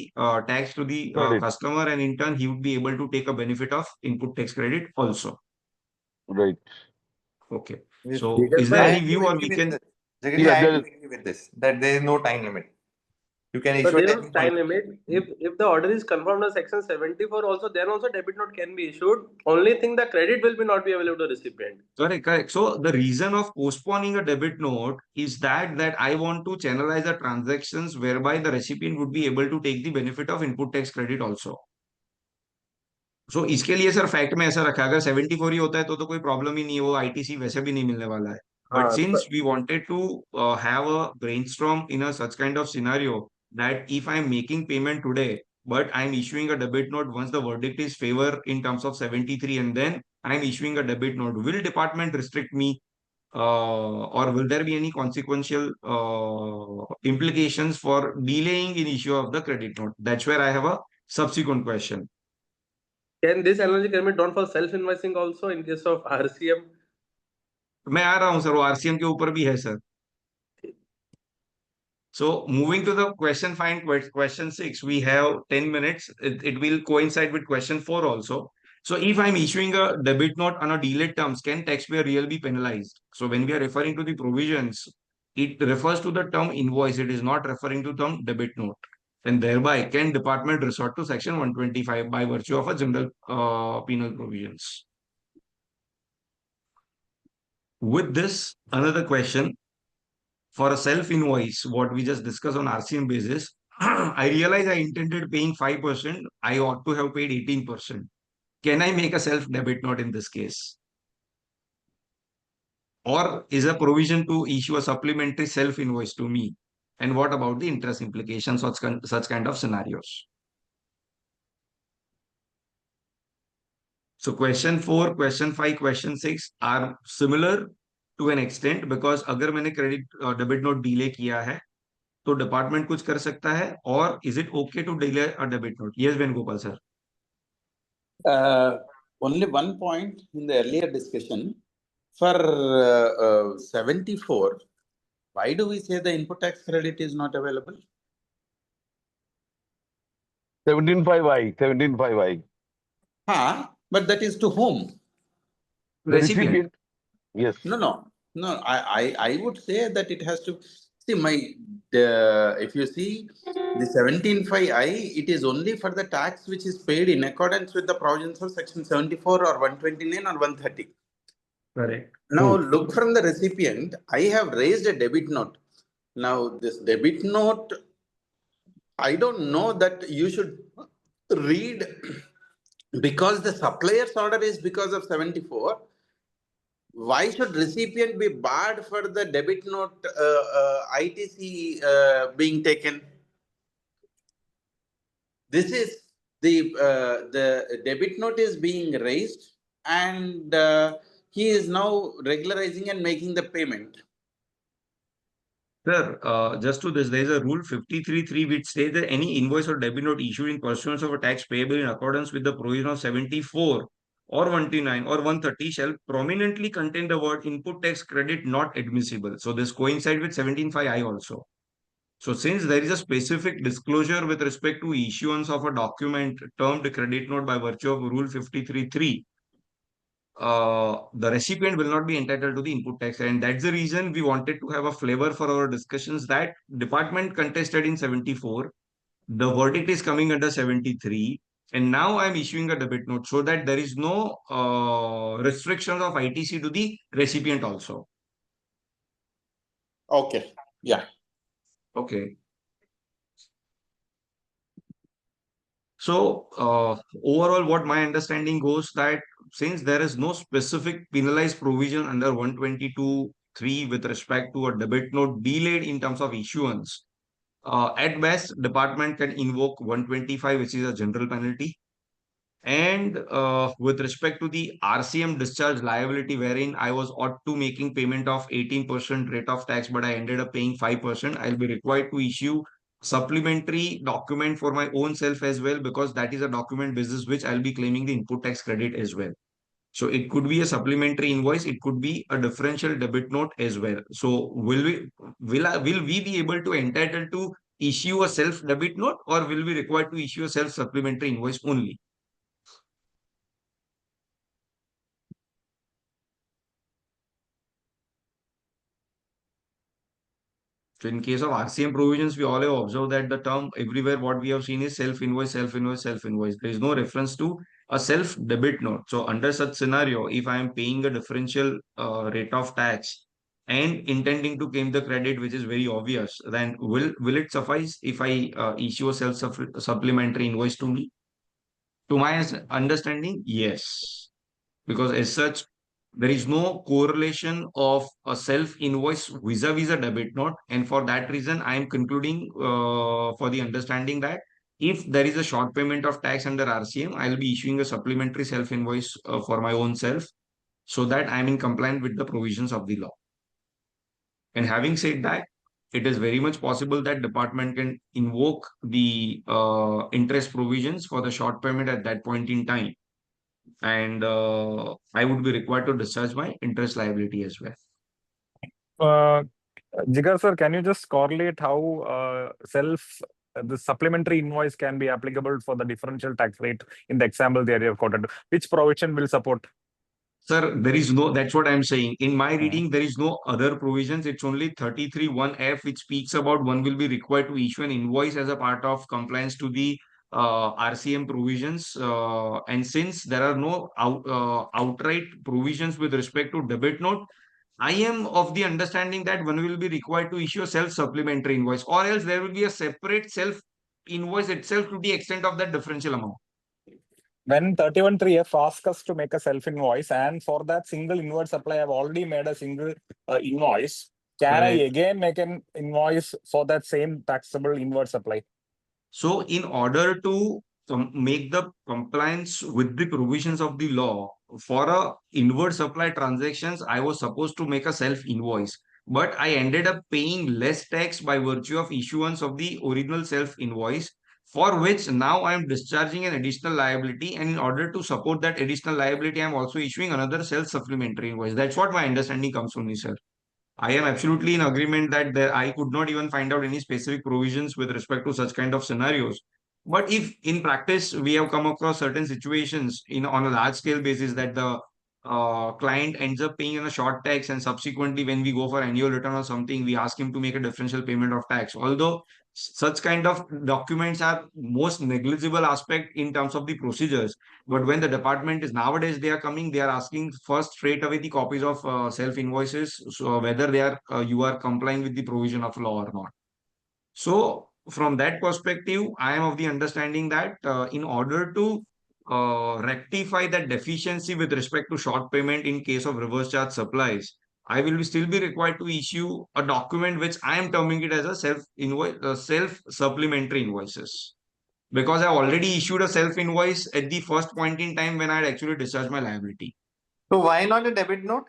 tax to the Credit. customer, and in turn he would be able to take a benefit of input tax credit also. Right. Okay. Yes, So Jigar is bhai, there I any do view, or agree we with can? this. Jigar ji, Yeah, I do there, agree with this, that there is no time limit. You can But issue there at is any no point. time limit. If the order is confirmed under section 74 also, then also debit note can be issued. Only thing, the credit will be not be available to recipient. Correct, correct. So the reason of postponing a debit note is that I want to channelize the transactions whereby the recipient would be able to take the benefit of input tax credit also. So इसके लिए sir fact में ऐसा रखा, अगर 74 ही होता है तो कोई प्रॉब्लम ही नहीं है, वो आईटीसी वैसे भी नहीं मिलने वाला है. But हाँ, since we wanted to have a brainstorm in a such kind of scenario that if I'm making payment today, but I'm issuing a debit note once the verdict is favor in terms of 73, and then I'm issuing a debit note, will department restrict me, or will there be any consequential implications for delaying in issue of the credit note? That's where I have a subsequent question. Can this analogy can be drawn for self-invoicing also in case of RCM? मैं आ रहा हूं sir, वो RCM के ऊपर भी है sir. So moving to the question 5, question 6, we have 10 minutes. It will coincide with question 4 also. So if I'm issuing a debit note on a delayed terms, can taxpayer really be penalized? So when we are referring to the provisions, it refers to the term invoice. It is not referring to term debit note. And thereby, can department resort to section 125 by virtue of a general penal provisions? With this, another question. For a self-invoice, what we just discussed on RCM basis, I realize I intended paying 5%. I ought to have paid 18%. Can I make a self-debit note in this case? Or is a provision to issue a supplementary self-invoice to me? And what about the interest implications of such kind of scenarios? So question 4, question 5, question 6 are similar to an extent because अगर मैंने credit debit note delay किया है तो department कुछ कर सकता है और is it okay to delay a debit note? Yes Venugopal sir. Only one point in the earlier discussion for 74. Why do we say the input tax credit is not available? 17.5i, 17.5i. But that is to whom? The recipient. Yes. No. I would say that it has to see if you see the 17.5i, it is only for the tax which is paid in accordance with the provisions of section 74 or 129 or 130. Correct. Now look from the recipient. I have raised a debit note. Now this debit note, I don't know that you should read because the supplier's order is because of 74. Why should recipient be barred for the debit note ITC being taken? This is the debit note is being raised and he is now regularizing and making the payment. Sir, just to this, there is a rule 53.3 which states that any invoice or debit note issued in pursuance of a tax payable in accordance with the provision of 74 or 129 or 130 shall prominently contain the word input tax credit not admissible. So this coincides with 17.5i also. So since there is a specific disclosure with respect to issuance of a document termed credit note by virtue of rule 53.3, the recipient will not be entitled to the input tax. And that's the reason we wanted to have a flavor for our discussions that department contested in 74. The verdict is coming under 73. And now I'm issuing a debit note so that there is no restrictions of ITC to the recipient also. Okay. Yeah. Okay. So overall, what my understanding goes that since there is no specific penalized provision under 122.3 with respect to a debit note delayed in terms of issuance, at best, department can invoke 125, which is a general penalty. And with respect to the RCM discharge liability, wherein I was ought to making payment of 18% rate of tax, but I ended up paying 5%, I'll be required to issue supplementary document for my own self as well, because that is a document basis which I'll be claiming the input tax credit as well. So it could be a supplementary invoice, it could be a differential debit note as well. So will we be able to entitle to issue a self debit note, or will we required to issue a self supplementary invoice only? So in case of RCM provisions, we all have observed that the term everywhere what we have seen is self-invoice, self-invoice, self-invoice. There is no reference to a self-debit note. So under such scenario, if I am paying a differential rate of tax and intending to claim the credit, which is very obvious, then will it suffice if I issue a self-supplementary invoice to me? To my understanding, yes. Because as such, there is no correlation of a self invoice vis-a-vis a debit note, and for that reason I am concluding for the understanding that if there is a short payment of tax under RCM, I will be issuing a supplementary self invoice for my own self, so that I am in compliance with the provisions of the law. And having said that, it is very much possible that department can invoke the interest provisions for the short payment at that point in time. and I would be required to discharge my interest liability as well. Uh, Jigar sir, can you just correlate how the supplementary invoice can be applicable for the differential tax rate in the example that you have quoted? Which provision will support? Sir, there is no, that's what I'm saying. In my reading, there is no other provisions. It's only 33(1)(f), which speaks about one will be required to issue an invoice as a part of compliance to the RCM provisions. And since there are no outright provisions with respect to debit note, I am of the understanding that one will be required to issue a self-supplementary invoice, or else there will be a separate self invoice itself to the extent of that differential amount. When 31(3)(f) asks us to make a self invoice, and for that single inward supply, I've already made a single invoice. Can I Correct. again make an invoice for that same taxable inward supply? So, in order to make the compliance with the provisions of the law for a inward supply transactions, I was supposed to make a self invoice, but I ended up paying less tax by virtue of issuance of the original self invoice, for which now I am discharging an additional liability, and in order to support that additional liability, I am also issuing another self supplementary invoice. That's what my understanding comes from, me, sir. I am absolutely in agreement that I could not even find out any specific provisions with respect to such kind of scenarios. But if in practice we have come across certain situations in on a large scale basis that the client ends up paying in a short tax, and subsequently when we go for annual return or something, we ask him to make a differential payment of tax. Although such kind of documents are most negligible aspect in terms of the procedures, but when the department is nowadays they are coming, they are asking first straight away the copies of self invoices, so whether they are you are complying with the provision of law or not. So from that perspective, I am of the understanding that in order to rectify that deficiency with respect to short payment in case of reverse charge supplies, I will still be required to issue a document which I am terming it as a self invoice, self supplementary invoices, because I already issued a self invoice at the first point in time when I had actually discharged my liability. So why not a debit note?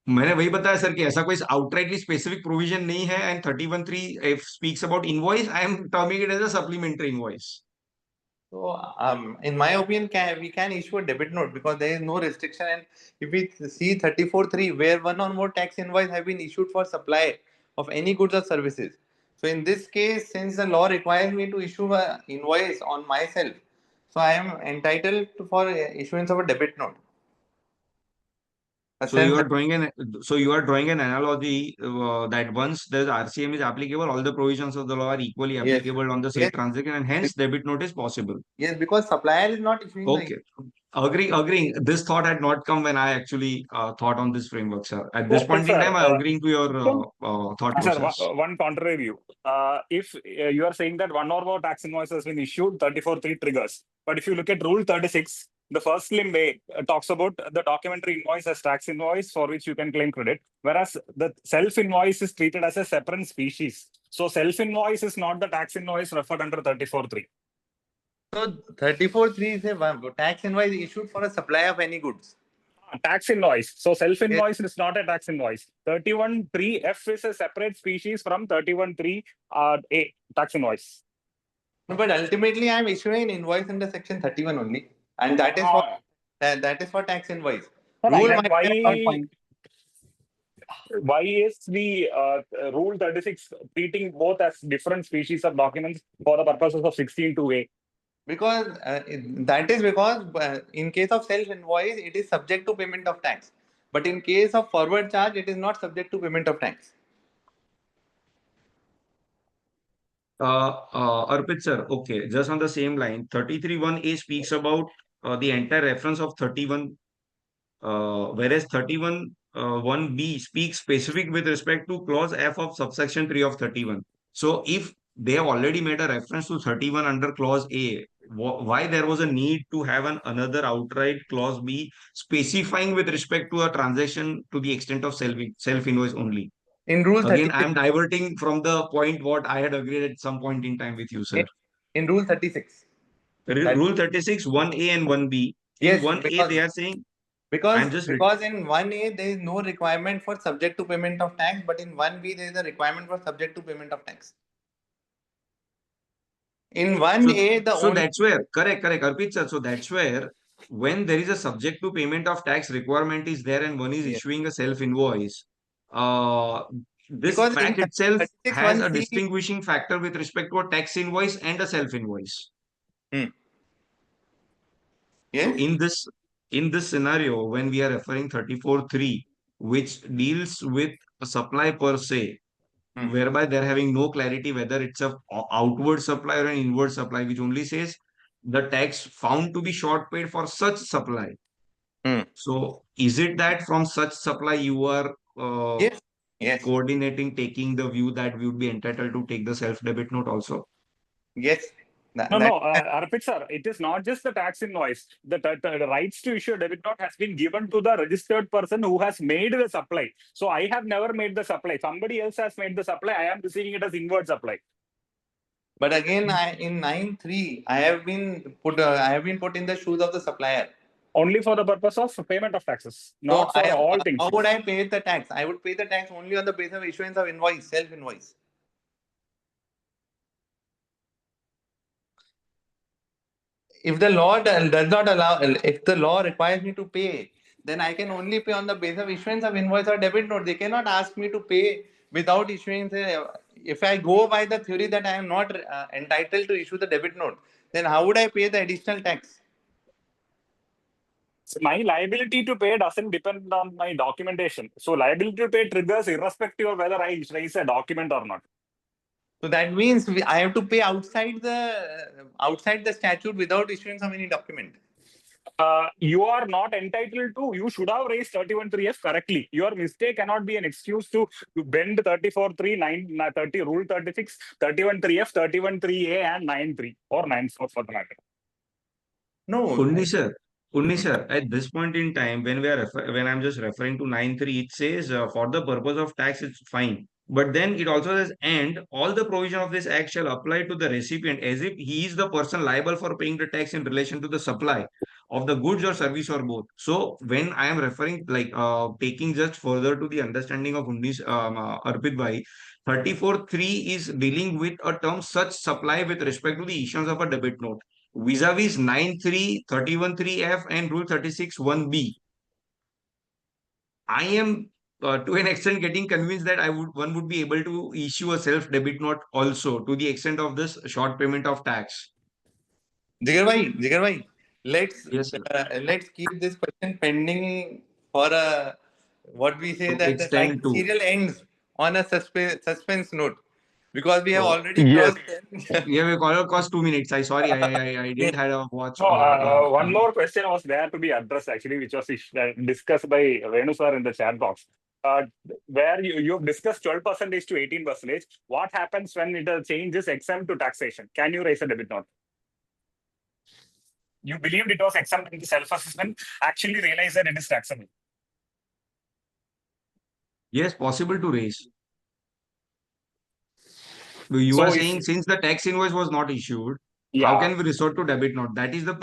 मैंने वही बताया sir कि ऐसा कोई outrightly specific provision नहीं है, and 31(3) speaks about invoice. I am terming it as a supplementary invoice. So, in my opinion, we can issue a debit note because there is no restriction. And if we see 34(3), where one or more tax invoice have been issued for supply of any goods or services. So, in this case, since the law requires me to issue a invoice on myself, so I am entitled for issuance of a debit note. A So you self. are drawing an analogy that once the RCM is applicable, all the provisions of the law are equally Yes. applicable on the Yes. said transaction, and hence debit note is possible. Yes, because supplier is not issuing the. Okay. Agreeing. This thought had not come when I actually thought on this framework, sir. At this Okay, point in sir. time, I agreeing to your thought Sir, process. one contrary view. If you are saying that one or more tax invoice has been issued, 34(3) triggers. But if you look at Rule 36, the first limb A talks about the documentary invoice as tax invoice for which you can claim credit, whereas the self invoice is treated as a separate species. So self invoice is not the tax invoice referred under 34(3). So 34(3) is a tax invoice issued for a supply of any goods. Tax invoice. So self Yes. invoice is not a tax invoice. 31(3)(f) is a separate species from 31(3)(a) tax invoice. No, but ultimately I am issuing an invoice under section 31 only, and that is for that is for tax invoice. Rule Then might be at one point. why is the Rule 36 treating both as different species of documents for the purposes of 16(2)(a)? Because that is because in case of self invoice it is subject to payment of tax, but in case of forward charge it is not subject to payment of tax. Arpit sir, okay, just on the same line, 33(1)(a) speaks about the entire reference of 31, whereas 31(1)(b) speaks specific with respect to clause F of subsection 3 of 31. So if they have already made a reference to 31 under clause A, why there was a need to have another outright clause B specifying with respect to a transaction to the extent of self invoice only? In Rule Again, I 36. am diverting from the point what I had agreed at some point in time with you, sir. In Rule 36. Rule 36, 1A and 1B. In Yes, 1A, they are saying, I'm just because in 1A there is no requirement for subject to payment of tax, but in 1B there is a requirement for subject to payment of tax. In 1A, the So only that's where, correct, Arpit sir. So that's where when there is a subject to payment of tax requirement is there and one is yes. issuing a self invoice, uh, this Because in fact itself 36 has a 1C, distinguishing factor with respect to a tax invoice and a self invoice. hmm, So yes, in this scenario, when we are referring 34.3, which deals with a supply per se, hmm, whereby they're having no clarity whether it's a outward supply or an inward supply, which only says the tax found to be short paid for such supply. hmm, So is it that from such supply you are yes, yes, coordinating, taking the view that we would be entitled to take the self debit note also? yes. No, That, no, Arpit sir, it is not just the tax invoice. The rights to issue a debit note has been given to the registered person who has made the supply. So I have never made the supply. Somebody else has made the supply. I am receiving it as inward supply. but again, in 9.3, I have been put in the shoes of the supplier. Only for the purpose of payment of taxes, So not for all things. how would I pay the tax? I would pay the tax only on the basis of issuance of invoice, self invoice. If the law does not allow, if the law requires me to pay, then I can only pay on the basis of issuance of invoice or debit note. They cannot ask me to pay without issuing. If I go by the theory that I am not entitled to issue the debit note, then how would I pay the additional tax? My liability to pay doesn't depend on my documentation. So liability to pay triggers irrespective of whether I raise a document or not. So that means I have to pay outside the statute without issuance of any document. You are not entitled to. You should have raised 31(3)(f) correctly. Your mistake cannot be an excuse to bend 34(3), 30, Rule 36, 31(3)(f), 31(3)(a), and 9(3) or 9(4) for the matter. No. Unni sir, at this point in time, when when I'm just referring to 9.3, it says for the purpose of tax, it's fine. But then it also says, and all the provision of this act shall apply to the recipient as if he is the person liable for paying the tax in relation to the supply of the goods or service or both. So when I am referring, like taking just further to the understanding of Unni's Arpit Bhai, 34.3 is dealing with a term such supply with respect to the issuance of a debit note vis-a-vis 9.3, 31.3(f) and Rule 36 1B. I am to an extent getting convinced that one would be able to issue a self debit note also to the extent of this short payment of tax. Jigar bhai, Yes, sir. let's keep this question pending for what we say To that the extend cycle to. serial ends on a suspense note, because we have Oh, already Yes. crossed 10. yeah, we call cost 2 minutes. I Yes. didn't have a watch. No, one more question was there to be addressed actually, which was discussed by Renu sir in the chat box. Where you've discussed 12% to 18%. What happens when it changes exempt to taxation? Can you raise a debit note? You believed it was exempt in the self-assessment, actually realized that it is taxable. Yes, possible to raise. You So are if, saying since the tax invoice was not issued, how yeah, can we resort to debit note? That is the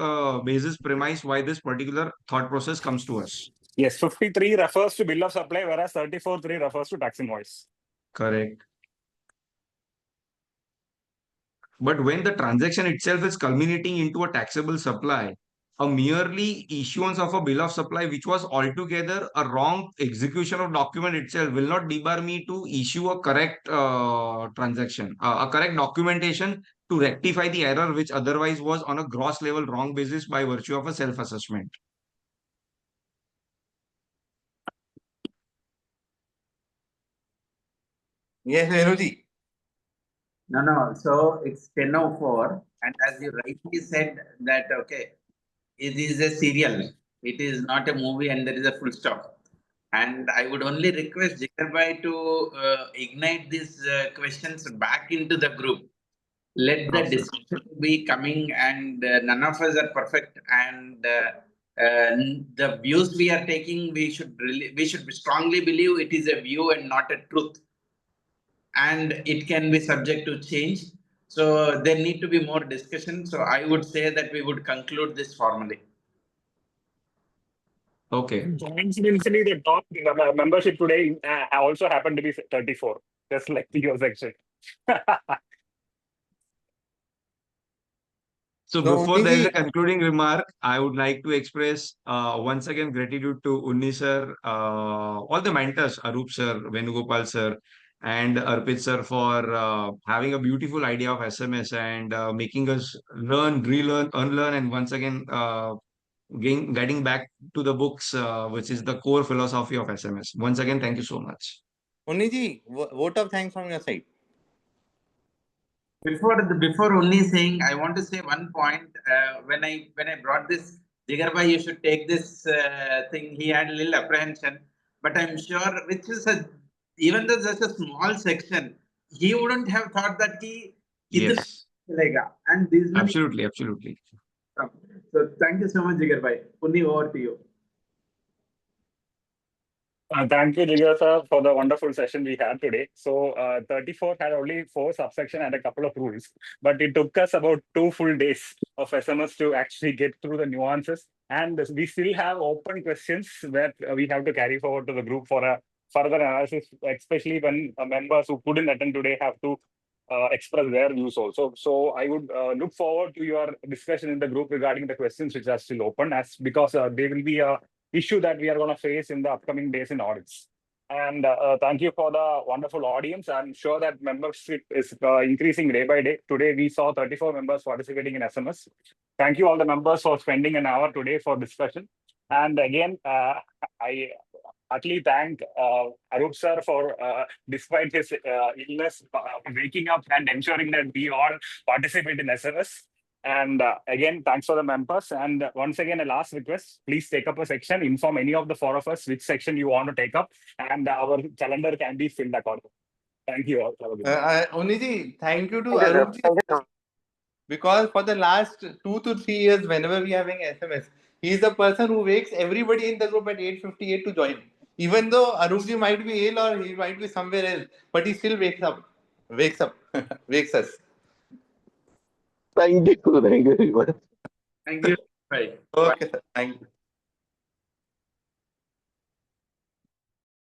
basis premise why this particular thought process comes to us. yes, 53 refers to bill of supply, whereas 34(3) refers to tax invoice. Correct. But when the transaction itself is culminating into a taxable supply, a merely issuance of a bill of supply, which was altogether a wrong execution of document itself, will not debar me to issue a correct transaction, a correct documentation to rectify the error which otherwise was on a gross level wrong basis by virtue of a self-assessment. Yes, Venuji. No. So it's 10:04, and as you rightly said that okay, it is a serial. It is not a movie, and there is a full stop. And I would only request Jigar to ignite these questions back into the group. Let the discussion be coming, and none of us are perfect. And the views we are taking, we should strongly believe it is a view and not a truth, and it can be subject to change. So there need to be more discussion. So I would say that we would conclude this formally. Okay. Coincidentally, the top membership today also happened to be 34, just like your section. So No, before there is a Unniji, concluding remark, I would like to express once again gratitude to Unni sir, all the mentors, Arup sir, Venugopal sir, and Arpit sir for having a beautiful idea of SMS and making us learn, relearn, unlearn, and once again getting back to the books, which is the core philosophy of SMS. Once again, thank you so much. Unniji, vote of thanks from your side. Before only saying, I want to say one point. When I brought this, Jigarbai, you should take this thing. He had a little apprehension, but I'm sure, which is even though such a small section, he wouldn't have thought that he idhar Yes, chalega. And these many. absolutely, absolutely. So thank you so much, Jigarbai. Unni, over to you. Thank you, Jigar sir, for the wonderful session we had today. So, 34 had only 4 subsection and a couple of rules, but it took us about 2 full days of SMS to actually get through the nuances. And we still have open questions that we have to carry forward to the group for a further analysis, especially when members who couldn't attend today have to express their views also. So I would look forward to your discussion in the group regarding the questions which are still open, as because there will be a issue that we are going to face in the upcoming days in audits. And thank you for the wonderful audience. I'm sure that membership is increasing day by day. Today, we saw 34 members participating in SMS. Thank you all the members for spending an hour today for discussion. And again, I heartily thank Arup sir for, despite his illness, waking up and ensuring that we all participate in SMS. And again, thanks for the members. And once again, a last request, please take up a section, inform any of the 4 of us which section you want to take up, and our calendar can be filled accordingly. Thank you all. Have a good day. Unniji, thank you to Arupji, because for the last 2 to 3 years, whenever we are having SMS, he is the person who wakes everybody in the group at 8:58 to join. Even though Arupji might be ill or he might be somewhere else, but he still wakes up, wakes us. Thank you very much. Thank you. Bye. Okay, thank you.